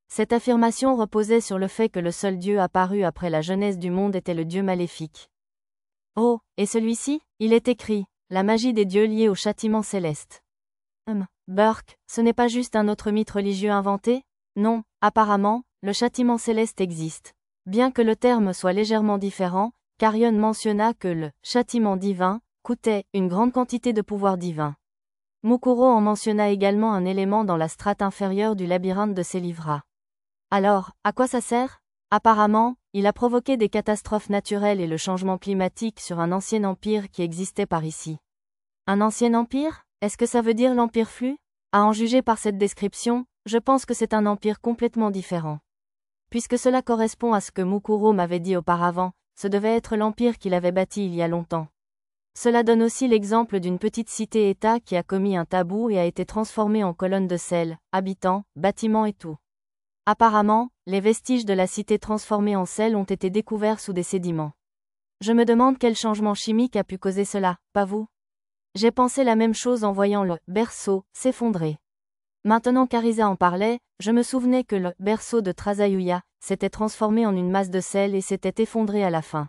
Cette affirmation reposait sur le fait que le seul dieu apparu après la genèse du monde était le dieu maléfique. Oh, et celui-ci, il est écrit, la magie des dieux liée au châtiment céleste. Burke, ce n'est pas juste un autre mythe religieux inventé? Non, apparemment, le châtiment céleste existe. Bien que le terme soit légèrement différent, Carrion mentionna que le châtiment divin coûtait une grande quantité de pouvoir divin. Mukuro en mentionna également un élément dans la strate inférieure du labyrinthe de Célivra. Alors, à quoi ça sert? Apparemment, il a provoqué des catastrophes naturelles et le changement climatique sur un ancien empire qui existait par ici. Un ancien empire? Est-ce que ça veut dire l'empire flux? À en juger par cette description, je pense que c'est un empire complètement différent. Puisque cela correspond à ce que Mukuro m'avait dit auparavant, ce devait être l'empire qu'il avait bâti il y a longtemps. Cela donne aussi l'exemple d'une petite cité-État qui a commis un tabou et a été transformée en colonne de sel, habitants, bâtiments et tout. Apparemment, les vestiges de la cité transformée en sel ont été découverts sous des sédiments. Je me demande quel changement chimique a pu causer cela, pas vous? J'ai pensé la même chose en voyant le berceau s'effondrer. Maintenant qu'Arisa en parlait, je me souvenais que le berceau de Trasayuya s'était transformé en une masse de sel et s'était effondré à la fin.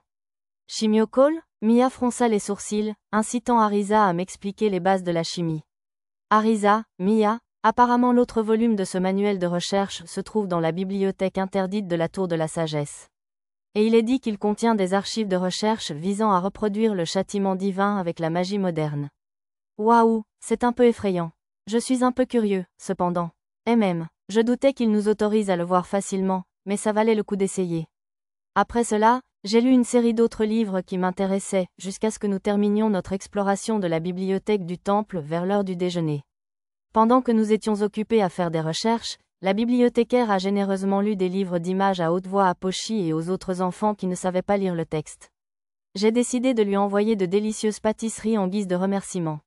Chimiocol? Mia fronça les sourcils, incitant Arisa à m'expliquer les bases de la chimie. Arisa, Mia, apparemment l'autre volume de ce manuel de recherche se trouve dans la bibliothèque interdite de la Tour de la Sagesse. Et il est dit qu'il contient des archives de recherche visant à reproduire le châtiment divin avec la magie moderne. Waouh, c'est un peu effrayant. Je suis un peu curieux, cependant. Je doutais qu'il nous autorise à le voir facilement, mais ça valait le coup d'essayer. Après cela, j'ai lu une série d'autres livres qui m'intéressaient, jusqu'à ce que nous terminions notre exploration de la bibliothèque du temple vers l'heure du déjeuner. Pendant que nous étions occupés à faire des recherches, la bibliothécaire a généreusement lu des livres d'images à haute voix à Pochi et aux autres enfants qui ne savaient pas lire le texte. J'ai décidé de lui envoyer de délicieuses pâtisseries en guise de remerciement.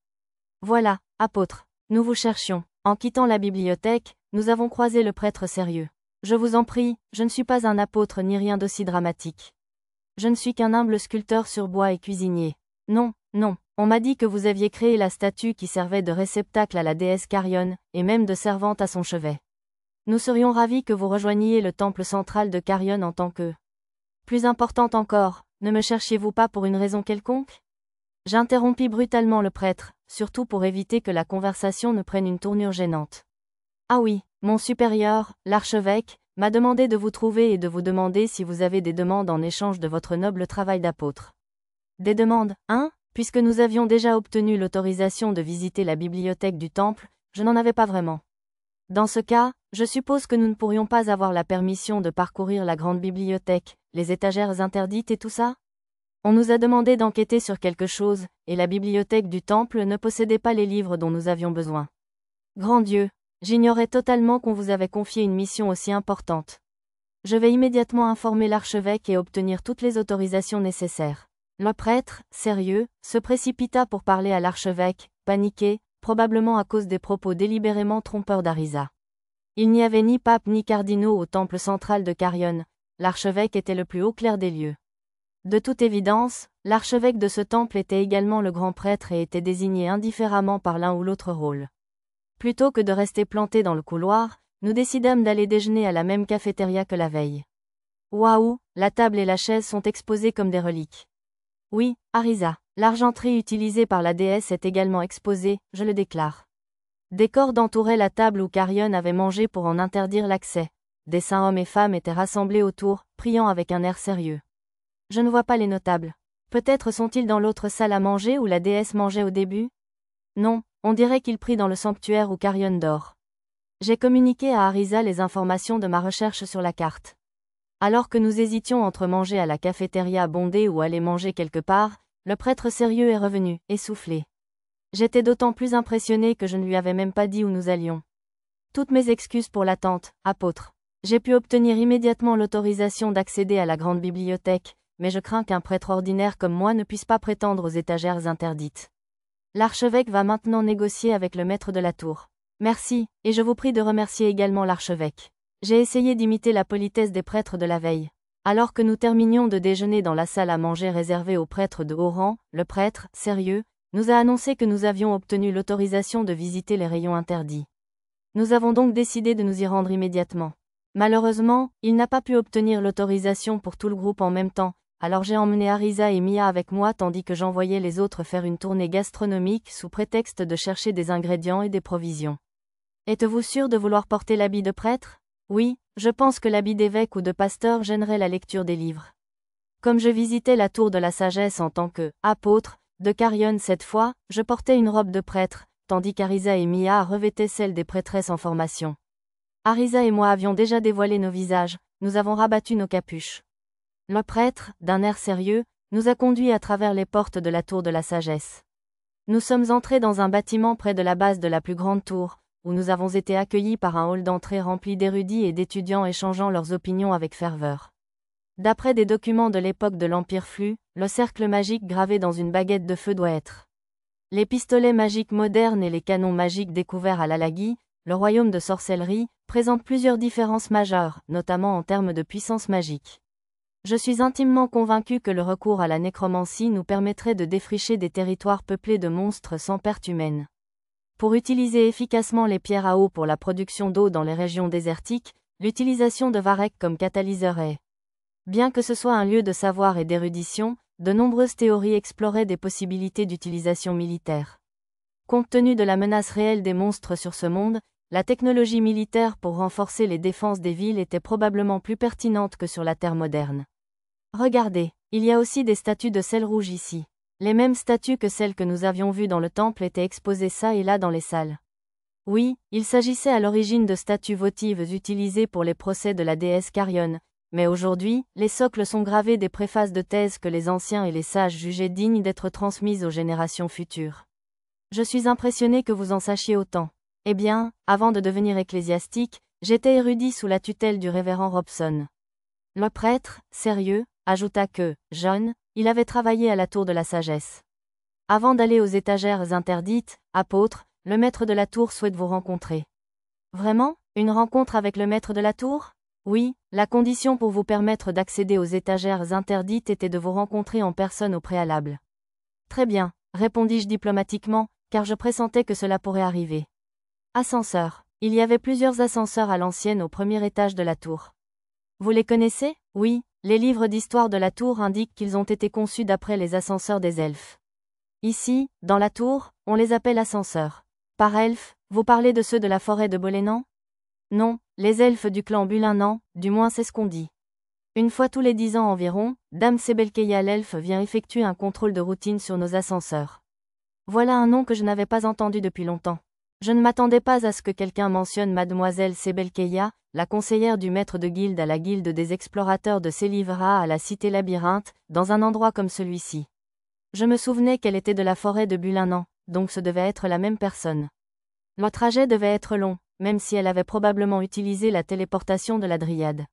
Voilà, apôtre, nous vous cherchions. En quittant la bibliothèque, nous avons croisé le prêtre sérieux. Je vous en prie, je ne suis pas un apôtre ni rien d'aussi dramatique. Je ne suis qu'un humble sculpteur sur bois et cuisinier. Non, on m'a dit que vous aviez créé la statue qui servait de réceptacle à la déesse Carrion, et même de servante à son chevet. Nous serions ravis que vous rejoigniez le temple central de Carrion en tant que... Plus importante encore, ne me cherchiez-vous pas pour une raison quelconque? J'interrompis brutalement le prêtre, surtout pour éviter que la conversation ne prenne une tournure gênante. Ah oui, mon supérieur, l'archevêque, m'a demandé de vous trouver et de vous demander si vous avez des demandes en échange de votre noble travail d'apôtre. Des demandes, hein? Puisque nous avions déjà obtenu l'autorisation de visiter la bibliothèque du temple, je n'en avais pas vraiment. Dans ce cas, je suppose que nous ne pourrions pas avoir la permission de parcourir la grande bibliothèque, les étagères interdites et tout ça? On nous a demandé d'enquêter sur quelque chose, et la bibliothèque du temple ne possédait pas les livres dont nous avions besoin. Grand Dieu, j'ignorais totalement qu'on vous avait confié une mission aussi importante. Je vais immédiatement informer l'archevêque et obtenir toutes les autorisations nécessaires. Le prêtre, sérieux, se précipita pour parler à l'archevêque, paniqué, probablement à cause des propos délibérément trompeurs d'Arisa. Il n'y avait ni pape ni cardinaux au temple central de Carrion, l'archevêque était le plus haut clerc des lieux. De toute évidence, l'archevêque de ce temple était également le grand prêtre et était désigné indifféremment par l'un ou l'autre rôle. Plutôt que de rester plantés dans le couloir, nous décidâmes d'aller déjeuner à la même cafétéria que la veille. Waouh, la table et la chaise sont exposées comme des reliques. Oui, Arisa, l'argenterie utilisée par la déesse est également exposée, je le déclare. Des cordes entouraient la table où Carrion avait mangé pour en interdire l'accès. Des saints hommes et femmes étaient rassemblés autour, priant avec un air sérieux. Je ne vois pas les notables. Peut-être sont-ils dans l'autre salle à manger où la déesse mangeait au début? Non, on dirait qu'ils prient dans le sanctuaire où Carrion dort. J'ai communiqué à Arisa les informations de ma recherche sur la carte. Alors que nous hésitions entre manger à la cafétéria bondée ou aller manger quelque part, le prêtre sérieux est revenu, essoufflé. J'étais d'autant plus impressionné que je ne lui avais même pas dit où nous allions. Toutes mes excuses pour l'attente, apôtre. J'ai pu obtenir immédiatement l'autorisation d'accéder à la grande bibliothèque, mais je crains qu'un prêtre ordinaire comme moi ne puisse pas prétendre aux étagères interdites. L'archevêque va maintenant négocier avec le maître de la tour. Merci, et je vous prie de remercier également l'archevêque. J'ai essayé d'imiter la politesse des prêtres de la veille. Alors que nous terminions de déjeuner dans la salle à manger réservée aux prêtres de haut rang, le prêtre, sérieux, nous a annoncé que nous avions obtenu l'autorisation de visiter les rayons interdits. Nous avons donc décidé de nous y rendre immédiatement. Malheureusement, il n'a pas pu obtenir l'autorisation pour tout le groupe en même temps, alors j'ai emmené Arisa et Mia avec moi tandis que j'envoyais les autres faire une tournée gastronomique sous prétexte de chercher des ingrédients et des provisions. Êtes-vous sûr de vouloir porter l'habit de prêtre? Oui, je pense que l'habit d'évêque ou de pasteur gênerait la lecture des livres. Comme je visitais la tour de la sagesse en tant que apôtre de Carrion cette fois, je portais une robe de prêtre, tandis qu'Arisa et Mia revêtaient celle des prêtresses en formation. Arisa et moi avions déjà dévoilé nos visages, nous avons rabattu nos capuches. Le prêtre, d'un air sérieux, nous a conduits à travers les portes de la tour de la sagesse. Nous sommes entrés dans un bâtiment près de la base de la plus grande tour, où nous avons été accueillis par un hall d'entrée rempli d'érudits et d'étudiants échangeant leurs opinions avec ferveur. D'après des documents de l'époque de l'Empire Flux, le cercle magique gravé dans une baguette de feu doit être les pistolets magiques modernes et les canons magiques découverts à l'Alagi, le royaume de sorcellerie, présentent plusieurs différences majeures, notamment en termes de puissance magique. Je suis intimement convaincu que le recours à la nécromancie nous permettrait de défricher des territoires peuplés de monstres sans perte humaine. Pour utiliser efficacement les pierres à eau pour la production d'eau dans les régions désertiques, l'utilisation de Varek comme catalyseur est. Bien que ce soit un lieu de savoir et d'érudition, de nombreuses théories exploraient des possibilités d'utilisation militaire. Compte tenu de la menace réelle des monstres sur ce monde, la technologie militaire pour renforcer les défenses des villes était probablement plus pertinente que sur la Terre moderne. Regardez, il y a aussi des statues de sel rouge ici. Les mêmes statues que celles que nous avions vues dans le temple étaient exposées ça et là dans les salles. Oui, il s'agissait à l'origine de statues votives utilisées pour les procès de la déesse Carrion, mais aujourd'hui, les socles sont gravés des préfaces de thèses que les anciens et les sages jugeaient dignes d'être transmises aux générations futures. Je suis impressionné que vous en sachiez autant. Eh bien, avant de devenir ecclésiastique, j'étais érudit sous la tutelle du révérend Robson. Le prêtre, sérieux, ajouta que, jeune, il avait travaillé à la tour de la sagesse. Avant d'aller aux étagères interdites, apôtre, le maître de la tour souhaite vous rencontrer. Vraiment, une rencontre avec le maître de la tour? Oui, la condition pour vous permettre d'accéder aux étagères interdites était de vous rencontrer en personne au préalable. Très bien, répondis-je diplomatiquement, car je pressentais que cela pourrait arriver. Ascenseur. Il y avait plusieurs ascenseurs à l'ancienne au premier étage de la tour. Vous les connaissez? Oui, les livres d'histoire de la tour indiquent qu'ils ont été conçus d'après les ascenseurs des elfes. Ici, dans la tour, on les appelle ascenseurs. Par elfes, vous parlez de ceux de la forêt de Bolénan? Non, les elfes du clan Bulinan, du moins c'est ce qu'on dit. Une fois tous les 10 ans environ, Dame Sebelkeya l'elfe vient effectuer un contrôle de routine sur nos ascenseurs. Voilà un nom que je n'avais pas entendu depuis longtemps. Je ne m'attendais pas à ce que quelqu'un mentionne Mademoiselle Sebelkeya, la conseillère du maître de guilde à la guilde des explorateurs de Selivra à la cité labyrinthe, dans un endroit comme celui-ci. Je me souvenais qu'elle était de la forêt de Bulinan, donc ce devait être la même personne. Le trajet devait être long, même si elle avait probablement utilisé la téléportation de la Dryade.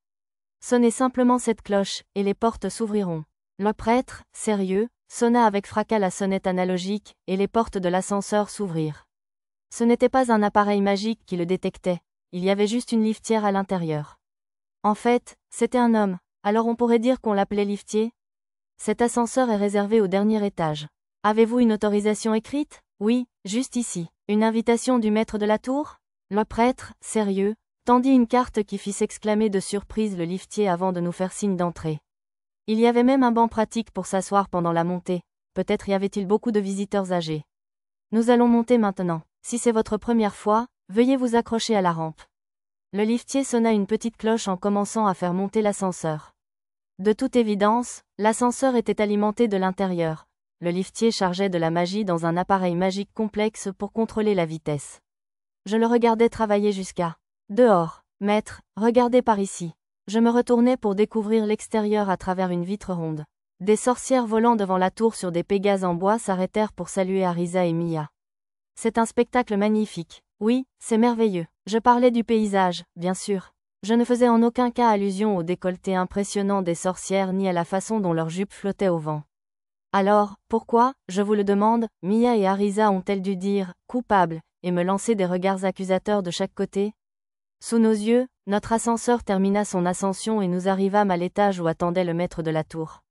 Sonnez simplement cette cloche, et les portes s'ouvriront. Le prêtre, sérieux, sonna avec fracas la sonnette analogique, et les portes de l'ascenseur s'ouvrirent. Ce n'était pas un appareil magique qui le détectait, il y avait juste une liftière à l'intérieur. En fait, c'était un homme, alors on pourrait dire qu'on l'appelait liftier? Cet ascenseur est réservé au dernier étage. Avez-vous une autorisation écrite? Oui, juste ici. Une invitation du maître de la tour? Le prêtre, sérieux, tendit une carte qui fit s'exclamer de surprise le liftier avant de nous faire signe d'entrer. Il y avait même un banc pratique pour s'asseoir pendant la montée, peut-être y avait-il beaucoup de visiteurs âgés. Nous allons monter maintenant. Si c'est votre première fois, veuillez vous accrocher à la rampe. Le liftier sonna une petite cloche en commençant à faire monter l'ascenseur. De toute évidence, l'ascenseur était alimenté de l'intérieur. Le liftier chargeait de la magie dans un appareil magique complexe pour contrôler la vitesse. Je le regardais travailler jusqu'à dehors. Maître, regardez par ici. Je me retournai pour découvrir l'extérieur à travers une vitre ronde. Des sorcières volant devant la tour sur des pégases en bois s'arrêtèrent pour saluer Arisa et Mia. C'est un spectacle magnifique. Oui, c'est merveilleux. Je parlais du paysage, bien sûr. Je ne faisais en aucun cas allusion au décolleté impressionnant des sorcières ni à la façon dont leurs jupes flottaient au vent. Alors, pourquoi, je vous le demande, Mia et Arisa ont-elles dû dire « coupable » et me lancer des regards accusateurs de chaque côté? Sous nos yeux, notre ascenseur termina son ascension et nous arrivâmes à l'étage où attendait le maître de la tour.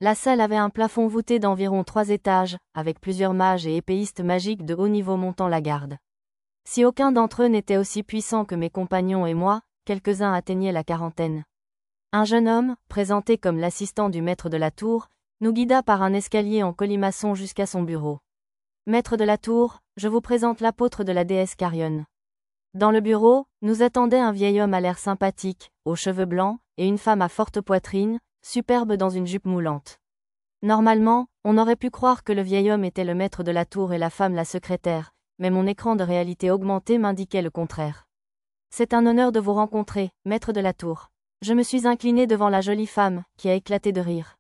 La salle avait un plafond voûté d'environ 3 étages, avec plusieurs mages et épéistes magiques de haut niveau montant la garde. Si aucun d'entre eux n'était aussi puissant que mes compagnons et moi, quelques-uns atteignaient la quarantaine. Un jeune homme, présenté comme l'assistant du maître de la tour, nous guida par un escalier en colimaçon jusqu'à son bureau. Maître de la tour, je vous présente l'apôtre de la déesse Carrion. Dans le bureau, nous attendait un vieil homme à l'air sympathique, aux cheveux blancs, et une femme à forte poitrine, superbe dans une jupe moulante. Normalement, on aurait pu croire que le vieil homme était le maître de la tour et la femme la secrétaire, mais mon écran de réalité augmentée m'indiquait le contraire. C'est un honneur de vous rencontrer, maître de la tour. Je me suis incliné devant la jolie femme, qui a éclaté de rire.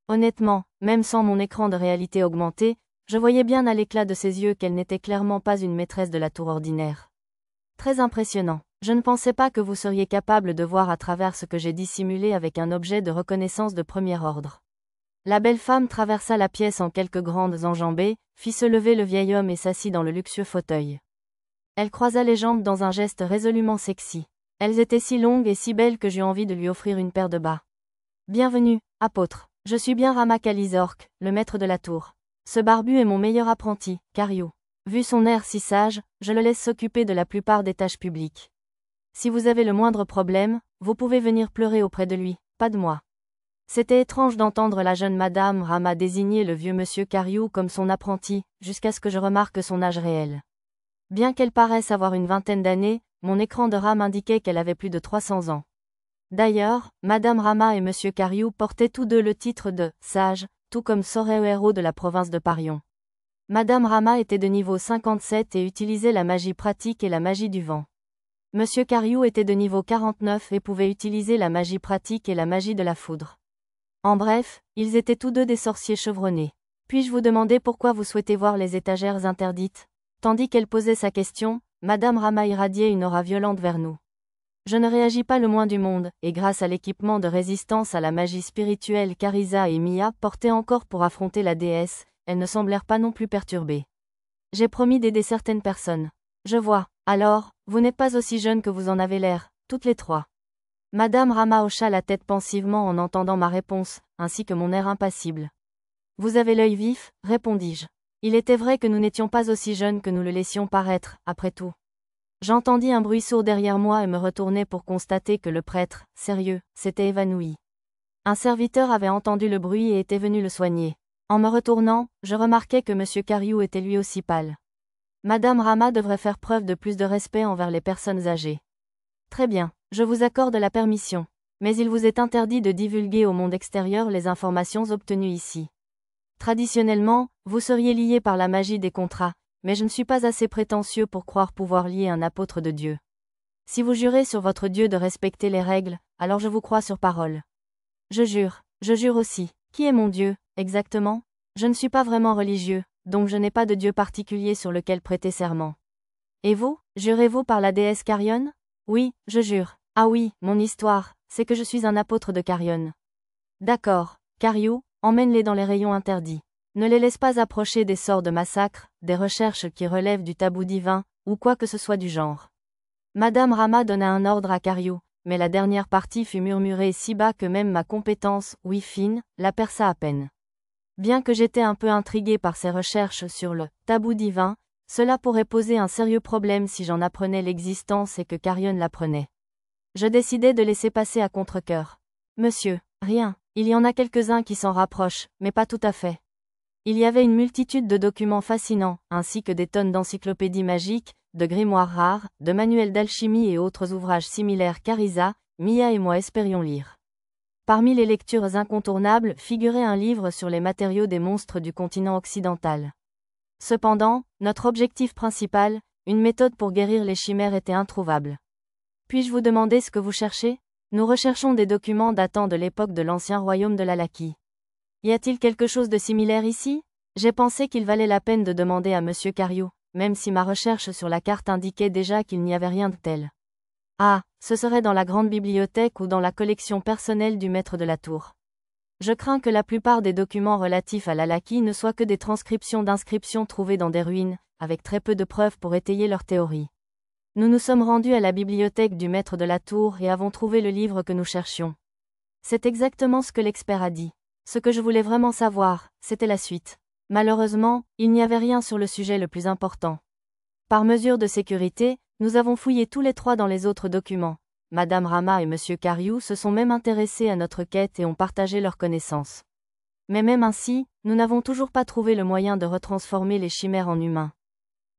Honnêtement, même sans mon écran de réalité augmentée, je voyais bien à l'éclat de ses yeux qu'elle n'était clairement pas une maîtresse de la tour ordinaire. Très impressionnant. Je ne pensais pas que vous seriez capable de voir à travers ce que j'ai dissimulé avec un objet de reconnaissance de premier ordre. La belle femme traversa la pièce en quelques grandes enjambées, fit se lever le vieil homme et s'assit dans le luxueux fauteuil. Elle croisa les jambes dans un geste résolument sexy. Elles étaient si longues et si belles que j'eus envie de lui offrir une paire de bas. Bienvenue, apôtre. Je suis bien Rama Kalizork, le maître de la tour. Ce barbu est mon meilleur apprenti, Kariou. Vu son air si sage, je le laisse s'occuper de la plupart des tâches publiques. Si vous avez le moindre problème, vous pouvez venir pleurer auprès de lui, pas de moi. C'était étrange d'entendre la jeune madame Rama désigner le vieux monsieur Kariou comme son apprenti, jusqu'à ce que je remarque son âge réel. Bien qu'elle paraisse avoir une vingtaine d'années, mon écran de RAM indiquait qu'elle avait plus de 300 ans. D'ailleurs, madame Rama et monsieur Kariou portaient tous deux le titre de « sage », tout comme Soreo héros de la province de Parion. Madame Rama était de niveau 57 et utilisait la magie pratique et la magie du vent. Monsieur Kariou était de niveau 49 et pouvait utiliser la magie pratique et la magie de la foudre. En bref, ils étaient tous deux des sorciers chevronnés. Puis-je vous demander pourquoi vous souhaitez voir les étagères interdites? Tandis qu'elle posait sa question, madame Rama irradiait une aura violente vers nous. Je ne réagis pas le moins du monde, et grâce à l'équipement de résistance à la magie spirituelle qu'Arisa et Mia portaient encore pour affronter la déesse, elles ne semblèrent pas non plus perturbées. J'ai promis d'aider certaines personnes. Je vois. Alors, vous n'êtes pas aussi jeune que vous en avez l'air, toutes les trois. Madame Rama hocha la tête pensivement en entendant ma réponse, ainsi que mon air impassible. Vous avez l'œil vif, répondis-je. Il était vrai que nous n'étions pas aussi jeunes que nous le laissions paraître, après tout. J'entendis un bruit sourd derrière moi et me retournai pour constater que le prêtre, sérieux, s'était évanoui. Un serviteur avait entendu le bruit et était venu le soigner. En me retournant, je remarquai que monsieur Kariou était lui aussi pâle. Madame Rama devrait faire preuve de plus de respect envers les personnes âgées. Très bien, je vous accorde la permission. Mais il vous est interdit de divulguer au monde extérieur les informations obtenues ici. Traditionnellement, vous seriez lié par la magie des contrats, mais je ne suis pas assez prétentieux pour croire pouvoir lier un apôtre de Dieu. Si vous jurez sur votre Dieu de respecter les règles, alors je vous crois sur parole. Je jure aussi. Qui est mon Dieu, exactement? Je ne suis pas vraiment religieux, donc je n'ai pas de Dieu particulier sur lequel prêter serment. Et vous, jurez-vous par la déesse Carrion? Oui, je jure. Ah oui, mon histoire, c'est que je suis un apôtre de Carrion. D'accord, Cariou, emmène-les dans les rayons interdits. Ne les laisse pas approcher des sorts de massacre, des recherches qui relèvent du tabou divin, ou quoi que ce soit du genre. Madame Rama donna un ordre à Cariou, mais la dernière partie fut murmurée si bas que même ma compétence, oui fine, la perça à peine. Bien que j'étais un peu intriguée par ces recherches sur le tabou divin, cela pourrait poser un sérieux problème si j'en apprenais l'existence et que Carrion l'apprenait. Je décidai de laisser passer à contre-cœur. Monsieur, rien, il y en a quelques-uns qui s'en rapprochent, mais pas tout à fait. Il y avait une multitude de documents fascinants, ainsi que des tonnes d'encyclopédies magiques, de grimoires rares, de manuels d'alchimie et autres ouvrages similaires qu'Arisa, Mia et moi espérions lire. Parmi les lectures incontournables figurait un livre sur les matériaux des monstres du continent occidental. Cependant, notre objectif principal, une méthode pour guérir les chimères était introuvable. Puis-je vous demander ce que vous cherchez? Nous recherchons des documents datant de l'époque de l'ancien royaume de l'Alaki. Y a-t-il quelque chose de similaire ici? J'ai pensé qu'il valait la peine de demander à Monsieur Cariou, même si ma recherche sur la carte indiquait déjà qu'il n'y avait rien de tel. Ah, ce serait dans la grande bibliothèque ou dans la collection personnelle du maître de la tour. Je crains que la plupart des documents relatifs à l'Alaki ne soient que des transcriptions d'inscriptions trouvées dans des ruines, avec très peu de preuves pour étayer leur théorie. Nous nous sommes rendus à la bibliothèque du maître de la tour et avons trouvé le livre que nous cherchions. C'est exactement ce que l'expert a dit. Ce que je voulais vraiment savoir, c'était la suite. Malheureusement, il n'y avait rien sur le sujet le plus important. Par mesure de sécurité, nous avons fouillé tous les trois dans les autres documents. Madame Rama et Monsieur Cariou se sont même intéressés à notre quête et ont partagé leurs connaissances. Mais même ainsi, nous n'avons toujours pas trouvé le moyen de retransformer les chimères en humains.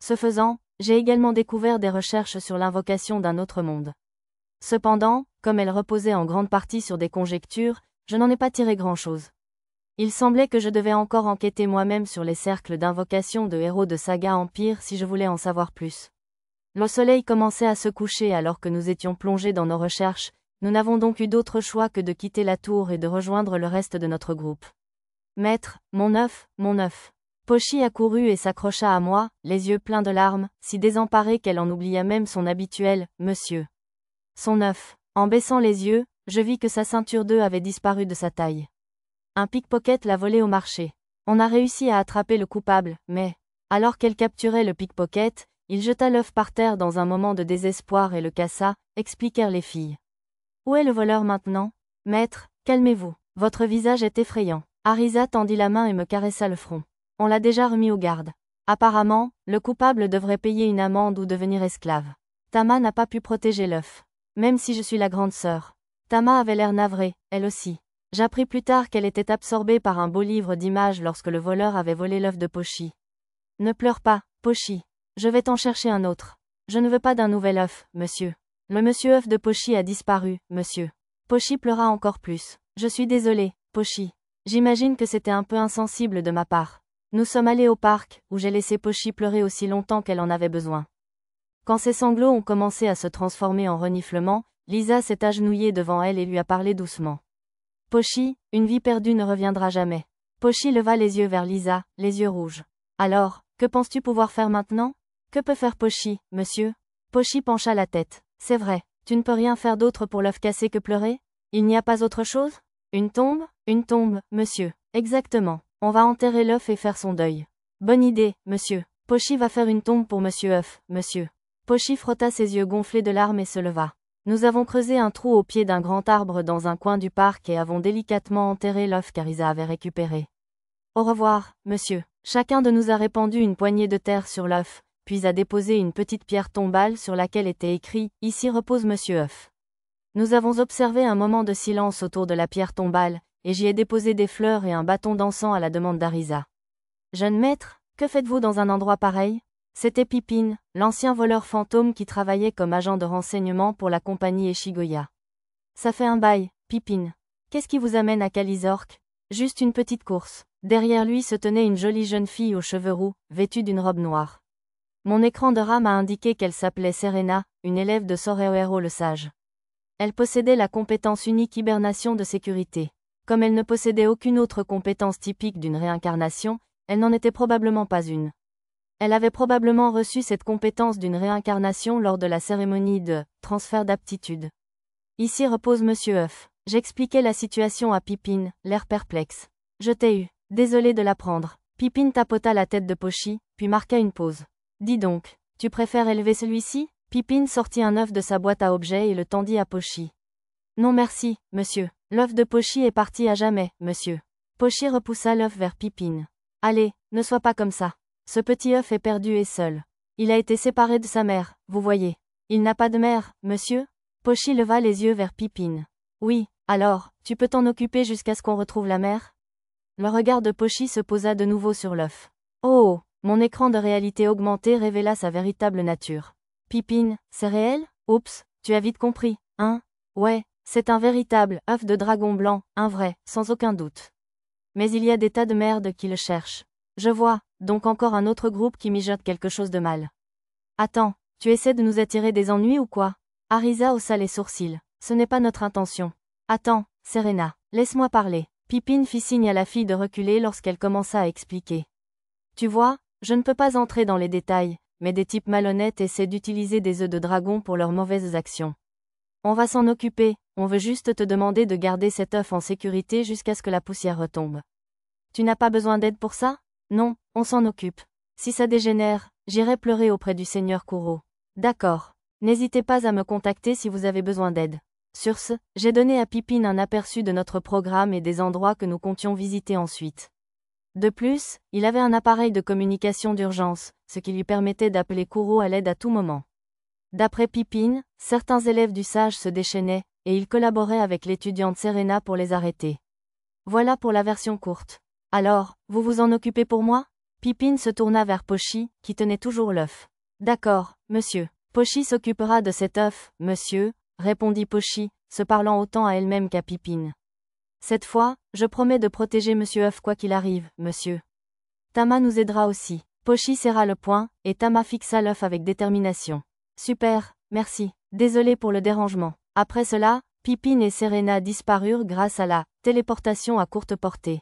Ce faisant, j'ai également découvert des recherches sur l'invocation d'un autre monde. Cependant, comme elles reposaient en grande partie sur des conjectures, je n'en ai pas tiré grand-chose. Il semblait que je devais encore enquêter moi-même sur les cercles d'invocation de héros de saga Empire si je voulais en savoir plus. Le soleil commençait à se coucher alors que nous étions plongés dans nos recherches, nous n'avons donc eu d'autre choix que de quitter la tour et de rejoindre le reste de notre groupe. Maître, mon œuf, mon œuf. Pochi accourut et s'accrocha à moi, les yeux pleins de larmes, si désemparée qu'elle en oublia même son habituel « monsieur ». Son œuf. En baissant les yeux, je vis que sa ceinture d'œufs avait disparu de sa taille. Un pickpocket l'a volé au marché. On a réussi à attraper le coupable, mais, alors qu'elle capturait le pickpocket, il jeta l'œuf par terre dans un moment de désespoir et le cassa, expliquèrent les filles. Où est le voleur maintenant? Maître, calmez-vous. Votre visage est effrayant. Arisa tendit la main et me caressa le front. On l'a déjà remis aux gardes. Apparemment, le coupable devrait payer une amende ou devenir esclave. Tama n'a pas pu protéger l'œuf. Même si je suis la grande sœur. Tama avait l'air navrée, elle aussi. J'appris plus tard qu'elle était absorbée par un beau livre d'images lorsque le voleur avait volé l'œuf de Pochi. Ne pleure pas, Pochi. Je vais t'en chercher un autre. Je ne veux pas d'un nouvel œuf, monsieur. Le monsieur œuf de Pochi a disparu, monsieur. Pochi pleura encore plus. Je suis désolée, Pochi. J'imagine que c'était un peu insensible de ma part. Nous sommes allés au parc, où j'ai laissé Pochi pleurer aussi longtemps qu'elle en avait besoin. Quand ses sanglots ont commencé à se transformer en reniflements, Lisa s'est agenouillée devant elle et lui a parlé doucement. Pochi, une vie perdue ne reviendra jamais. Pochi leva les yeux vers Lisa, les yeux rouges. Alors, que penses-tu pouvoir faire maintenant? Que peut faire Pochi, monsieur? Pochi pencha la tête. C'est vrai, tu ne peux rien faire d'autre pour l'œuf cassé que pleurer? Il n'y a pas autre chose? Une tombe, monsieur. Exactement. On va enterrer l'œuf et faire son deuil. Bonne idée, monsieur. Pochi va faire une tombe pour monsieur œuf, monsieur. Pochi frotta ses yeux gonflés de larmes et se leva. Nous avons creusé un trou au pied d'un grand arbre dans un coin du parc et avons délicatement enterré l'œuf qu'Arisa avait récupéré. Au revoir, monsieur. Chacun de nous a répandu une poignée de terre sur l'œuf, puis a déposé une petite pierre tombale sur laquelle était écrit « Ici repose monsieur œuf ». Nous avons observé un moment de silence autour de la pierre tombale, et j'y ai déposé des fleurs et un bâton d'encens à la demande d'Arisa. Jeune maître, que faites-vous dans un endroit pareil? C'était Pipine, l'ancien voleur fantôme qui travaillait comme agent de renseignement pour la compagnie Eshigoya. Ça fait un bail, Pipine. Qu'est-ce qui vous amène à Kalizork? Juste une petite course. Derrière lui se tenait une jolie jeune fille aux cheveux roux, vêtue d'une robe noire. Mon écran de RAM a indiqué qu'elle s'appelait Serena, une élève de Sorehiro le Sage. Elle possédait la compétence unique hibernation de sécurité. Comme elle ne possédait aucune autre compétence typique d'une réincarnation, elle n'en était probablement pas une. Elle avait probablement reçu cette compétence d'une réincarnation lors de la cérémonie de transfert d'aptitude. Ici repose Monsieur œuf. J'expliquais la situation à Pippin, l'air perplexe. Je t'ai eu. Désolé de l'apprendre. Pippin tapota la tête de Pochi, puis marqua une pause. Dis donc, tu préfères élever celui-ci? Pippin sortit un œuf de sa boîte à objets et le tendit à Pochi. Non merci, monsieur. L'œuf de Pochi est parti à jamais, monsieur. Pochi repoussa l'œuf vers Pippin. Allez, ne sois pas comme ça. Ce petit œuf est perdu et seul. Il a été séparé de sa mère, vous voyez. Il n'a pas de mère, monsieur? Pochi leva les yeux vers Pippin. Oui, alors, tu peux t'en occuper jusqu'à ce qu'on retrouve la mère? Le regard de Pochi se posa de nouveau sur l'œuf. Oh, mon écran de réalité augmentée révéla sa véritable nature. Pippin, c'est réel? Oups, tu as vite compris, hein? Ouais, c'est un véritable œuf de dragon blanc, un vrai, sans aucun doute. Mais il y a des tas de merde qui le cherchent. Je vois, donc encore un autre groupe qui mijote quelque chose de mal. Attends, tu essaies de nous attirer des ennuis ou quoi? Arisa haussa les sourcils. Ce n'est pas notre intention. Attends, Serena, laisse-moi parler. Pippin fit signe à la fille de reculer lorsqu'elle commença à expliquer. Tu vois, je ne peux pas entrer dans les détails, mais des types malhonnêtes essaient d'utiliser des œufs de dragon pour leurs mauvaises actions. On va s'en occuper, on veut juste te demander de garder cet œuf en sécurité jusqu'à ce que la poussière retombe. Tu n'as pas besoin d'aide pour ça? Non, on s'en occupe. Si ça dégénère, j'irai pleurer auprès du seigneur Kuro. D'accord. N'hésitez pas à me contacter si vous avez besoin d'aide. Sur ce, j'ai donné à Pippin un aperçu de notre programme et des endroits que nous comptions visiter ensuite. De plus, il avait un appareil de communication d'urgence, ce qui lui permettait d'appeler Kuro à l'aide à tout moment. D'après Pippin, certains élèves du sage se déchaînaient, et il collaborait avec l'étudiante Serena pour les arrêter. Voilà pour la version courte. Alors, vous vous en occupez pour moi? Pippin se tourna vers Pochi, qui tenait toujours l'œuf. D'accord, monsieur. Pochi s'occupera de cet œuf, monsieur, répondit Pochi, se parlant autant à elle-même qu'à Pippin. Cette fois, je promets de protéger monsieur œuf quoi qu'il arrive, monsieur. Tama nous aidera aussi. Pochi serra le poing, et Tama fixa l'œuf avec détermination. Super, merci. Désolé pour le dérangement. Après cela, Pippin et Serena disparurent grâce à la téléportation à courte portée.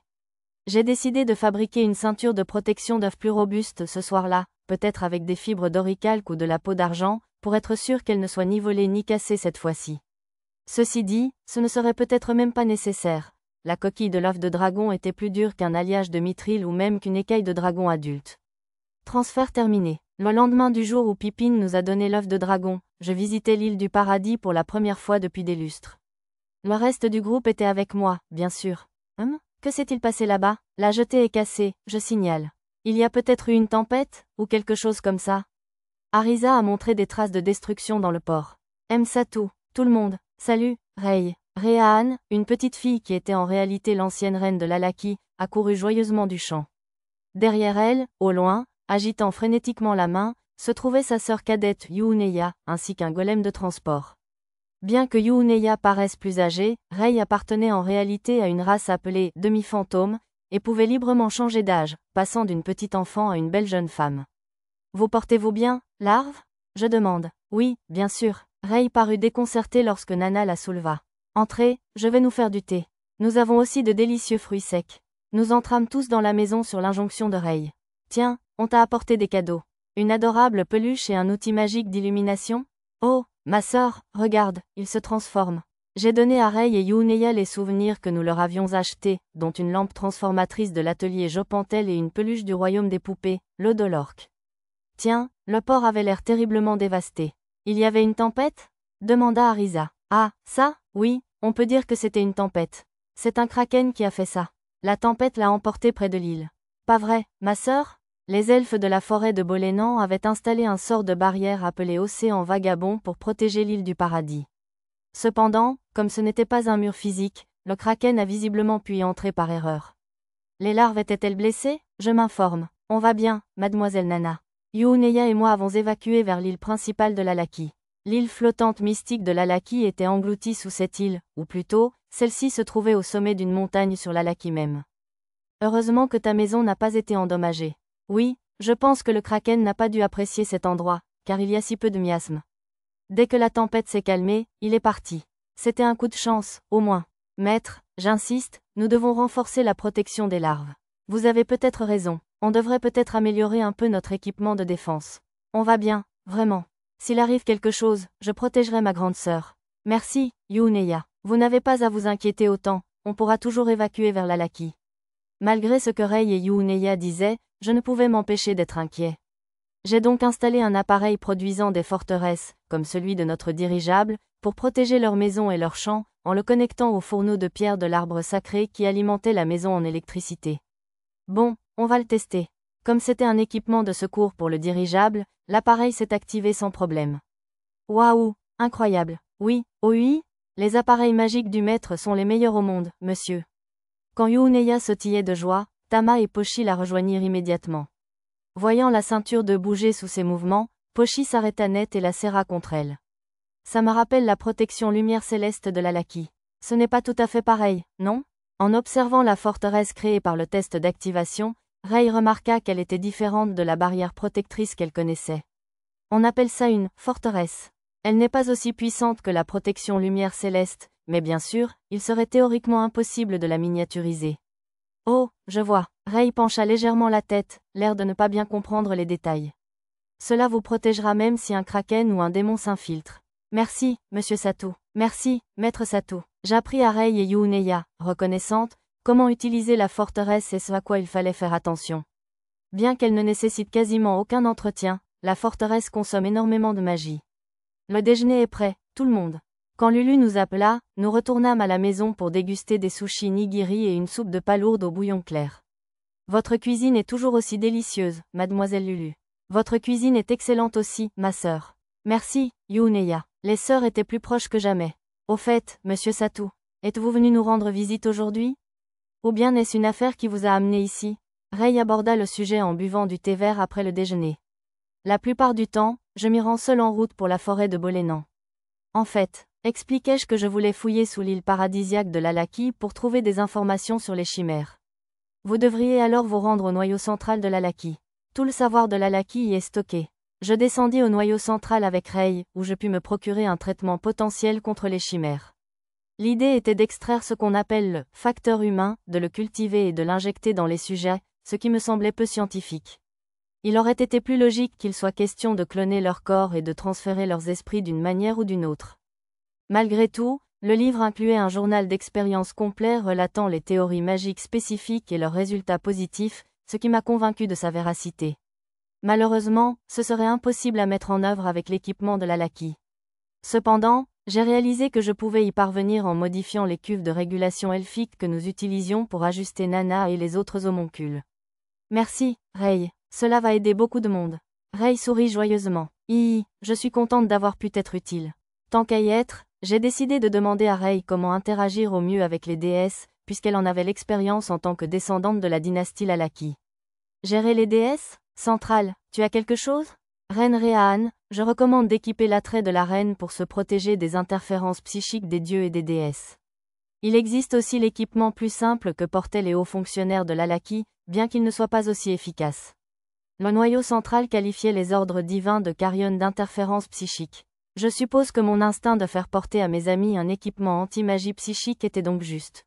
J'ai décidé de fabriquer une ceinture de protection d'œuf plus robuste ce soir-là, peut-être avec des fibres d'oricalque ou de la peau d'argent, pour être sûr qu'elle ne soit ni volée ni cassée cette fois-ci. Ceci dit, ce ne serait peut-être même pas nécessaire. La coquille de l'œuf de dragon était plus dure qu'un alliage de mithril ou même qu'une écaille de dragon adulte. Transfert terminé. Le lendemain du jour où Pippin nous a donné l'œuf de dragon, je visitais l'île du paradis pour la première fois depuis des lustres. Le reste du groupe était avec moi, bien sûr. Que s'est-il passé là-bas? La jetée est cassée, je signale. Il y a peut-être eu une tempête, ou quelque chose comme ça. Arisa a montré des traces de destruction dans le port. Msatu, tout le monde, salut, Rei. Rehan, une petite fille qui était en réalité l'ancienne reine de l'Alaki, accourut joyeusement du champ. Derrière elle, au loin, agitant frénétiquement la main, se trouvait sa sœur cadette Yuuneya, ainsi qu'un golem de transport. Bien que Yuuneya paraisse plus âgée, Rei appartenait en réalité à une race appelée demi-fantôme, et pouvait librement changer d'âge, passant d'une petite enfant à une belle jeune femme. Vous portez-vous bien, larve? Je demande. Oui, bien sûr. Rei parut déconcerté lorsque Nana la souleva. Entrez, je vais nous faire du thé. Nous avons aussi de délicieux fruits secs. Nous entrâmes tous dans la maison sur l'injonction de Rei. Tiens, on t'a apporté des cadeaux. Une adorable peluche et un outil magique d'illumination? Oh, ma sœur, regarde, il se transforme. J'ai donné à Rei et Yuuneya les souvenirs que nous leur avions achetés, dont une lampe transformatrice de l'atelier Jopantel et une peluche du royaume des poupées, le Dolorque. Tiens, le port avait l'air terriblement dévasté. Il y avait une tempête? Demanda Arisa. Ah, ça, oui, on peut dire que c'était une tempête. C'est un kraken qui a fait ça. La tempête l'a emporté près de l'île. Pas vrai, ma sœur? Les elfes de la forêt de Bolénan avaient installé un sort de barrière appelé Océan Vagabond pour protéger l'île du paradis. Cependant, comme ce n'était pas un mur physique, le kraken a visiblement pu y entrer par erreur. Les larves étaient-elles blessées? Je m'informe. On va bien, mademoiselle Nana. Yuuneya et moi avons évacué vers l'île principale de l'Alaki. L'île flottante mystique de l'Alaki était engloutie sous cette île, ou plutôt, celle-ci se trouvait au sommet d'une montagne sur l'Alaki même. Heureusement que ta maison n'a pas été endommagée. Oui, je pense que le kraken n'a pas dû apprécier cet endroit, car il y a si peu de miasmes. Dès que la tempête s'est calmée, il est parti. C'était un coup de chance, au moins. Maître, j'insiste, nous devons renforcer la protection des larves. Vous avez peut-être raison. On devrait peut-être améliorer un peu notre équipement de défense. On va bien, vraiment. S'il arrive quelque chose, je protégerai ma grande sœur. Merci, Yuneya. Vous n'avez pas à vous inquiéter autant, on pourra toujours évacuer vers l'Alaki. Malgré ce que Rei et Yuneya disaient, je ne pouvais m'empêcher d'être inquiet. J'ai donc installé un appareil produisant des forteresses, comme celui de notre dirigeable, pour protéger leurs maisons et leurs champs, en le connectant au fourneau de pierre de l'arbre sacré qui alimentait la maison en électricité. Bon, on va le tester. Comme c'était un équipement de secours pour le dirigeable, l'appareil s'est activé sans problème. Waouh, incroyable. Oui, oui, les appareils magiques du maître sont les meilleurs au monde, monsieur. Quand Yuneya sautillait de joie, Tama et Pochi la rejoignirent immédiatement. Voyant la ceinture de bouger sous ses mouvements, Pochi s'arrêta net et la serra contre elle. Ça me rappelle la protection lumière céleste de l'Alaki. Ce n'est pas tout à fait pareil, non? En observant la forteresse créée par le test d'activation, Rei remarqua qu'elle était différente de la barrière protectrice qu'elle connaissait. On appelle ça une forteresse. Elle n'est pas aussi puissante que la protection lumière céleste, mais bien sûr, il serait théoriquement impossible de la miniaturiser. Oh, je vois. Rei pencha légèrement la tête, l'air de ne pas bien comprendre les détails. Cela vous protégera même si un kraken ou un démon s'infiltre. Merci, monsieur Sato. Merci, maître Sato. J'appris à Rei et Yuneya, reconnaissante, comment utiliser la forteresse et ce à quoi il fallait faire attention. Bien qu'elle ne nécessite quasiment aucun entretien, la forteresse consomme énormément de magie. Le déjeuner est prêt, tout le monde. Quand Lulu nous appela, nous retournâmes à la maison pour déguster des sushis nigiri et une soupe de palourde au bouillon clair. Votre cuisine est toujours aussi délicieuse, mademoiselle Lulu. Votre cuisine est excellente aussi, ma sœur. Merci, Yuneya. Les sœurs étaient plus proches que jamais. Au fait, monsieur Sato, êtes-vous venu nous rendre visite aujourd'hui? Ou bien est-ce une affaire qui vous a amené ici? Rei aborda le sujet en buvant du thé vert après le déjeuner. La plupart du temps, je m'y rends seul en route pour la forêt de Bolénan. En fait, expliquai-je que je voulais fouiller sous l'île paradisiaque de l'Alaki pour trouver des informations sur les chimères. Vous devriez alors vous rendre au noyau central de l'Alaki. Tout le savoir de l'Alaki y est stocké. Je descendis au noyau central avec Rei, où je pus me procurer un traitement potentiel contre les chimères. L'idée était d'extraire ce qu'on appelle le facteur humain, de le cultiver et de l'injecter dans les sujets, ce qui me semblait peu scientifique. Il aurait été plus logique qu'il soit question de cloner leur corps et de transférer leurs esprits d'une manière ou d'une autre. Malgré tout, le livre incluait un journal d'expérience complet relatant les théories magiques spécifiques et leurs résultats positifs, ce qui m'a convaincu de sa véracité. Malheureusement, ce serait impossible à mettre en œuvre avec l'équipement de l'Alaki. Cependant, j'ai réalisé que je pouvais y parvenir en modifiant les cuves de régulation elfique que nous utilisions pour ajuster Nana et les autres homoncules. Merci, Rei, cela va aider beaucoup de monde. Rei sourit joyeusement. Je suis contente d'avoir pu t'être utile. Tant qu'à y être, j'ai décidé de demander à Rei comment interagir au mieux avec les déesses, puisqu'elle en avait l'expérience en tant que descendante de la dynastie Lalaki. Gérer les déesses? Centrale, tu as quelque chose? Reine Réaan, je recommande d'équiper l'attrait de la reine pour se protéger des interférences psychiques des dieux et des déesses. Il existe aussi l'équipement plus simple que portaient les hauts fonctionnaires de l'Alaki, bien qu'il ne soit pas aussi efficace. Le noyau central qualifiait les ordres divins de Carrion d'interférences psychiques. Je suppose que mon instinct de faire porter à mes amis un équipement anti-magie psychique était donc juste.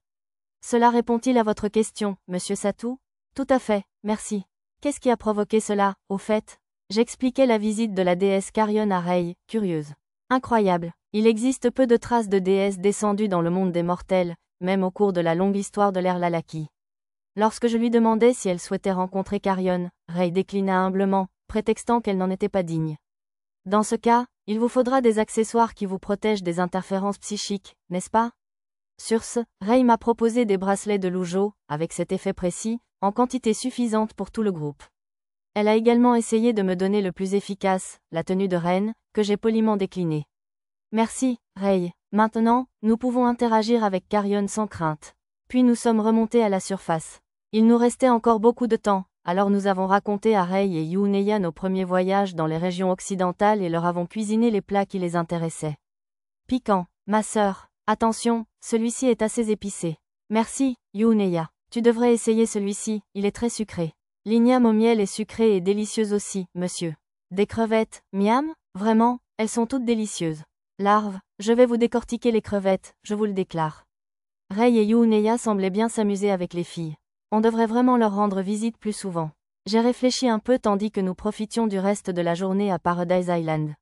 Cela répond-il à votre question, monsieur Sato? Tout à fait, merci. Qu'est-ce qui a provoqué cela, au fait? J'expliquais la visite de la déesse Carrion à Rei, curieuse. Incroyable. Il existe peu de traces de déesses descendues dans le monde des mortels, même au cours de la longue histoire de l'ère Lalaki. Lorsque je lui demandais si elle souhaitait rencontrer Carrion, Rei déclina humblement, prétextant qu'elle n'en était pas digne. Dans ce cas, il vous faudra des accessoires qui vous protègent des interférences psychiques, n'est-ce pas? Sur ce, Rei m'a proposé des bracelets de Lujo, avec cet effet précis, en quantité suffisante pour tout le groupe. Elle a également essayé de me donner le plus efficace, la tenue de reine, que j'ai poliment déclinée. Merci, Rei. Maintenant, nous pouvons interagir avec Carrion sans crainte. Puis nous sommes remontés à la surface. Il nous restait encore beaucoup de temps, alors nous avons raconté à Rei et Yuneya nos premiers voyages dans les régions occidentales et leur avons cuisiné les plats qui les intéressaient. Piquant, ma sœur. Attention, celui-ci est assez épicé. Merci, Yuneya. Tu devrais essayer celui-ci, il est très sucré. L'igname au miel est sucré et délicieuse aussi, monsieur. Des crevettes, miam? Vraiment, elles sont toutes délicieuses. Larve, je vais vous décortiquer les crevettes, je vous le déclare. Rei et Yuneya semblaient bien s'amuser avec les filles. On devrait vraiment leur rendre visite plus souvent. J'ai réfléchi un peu tandis que nous profitions du reste de la journée à Paradise Island.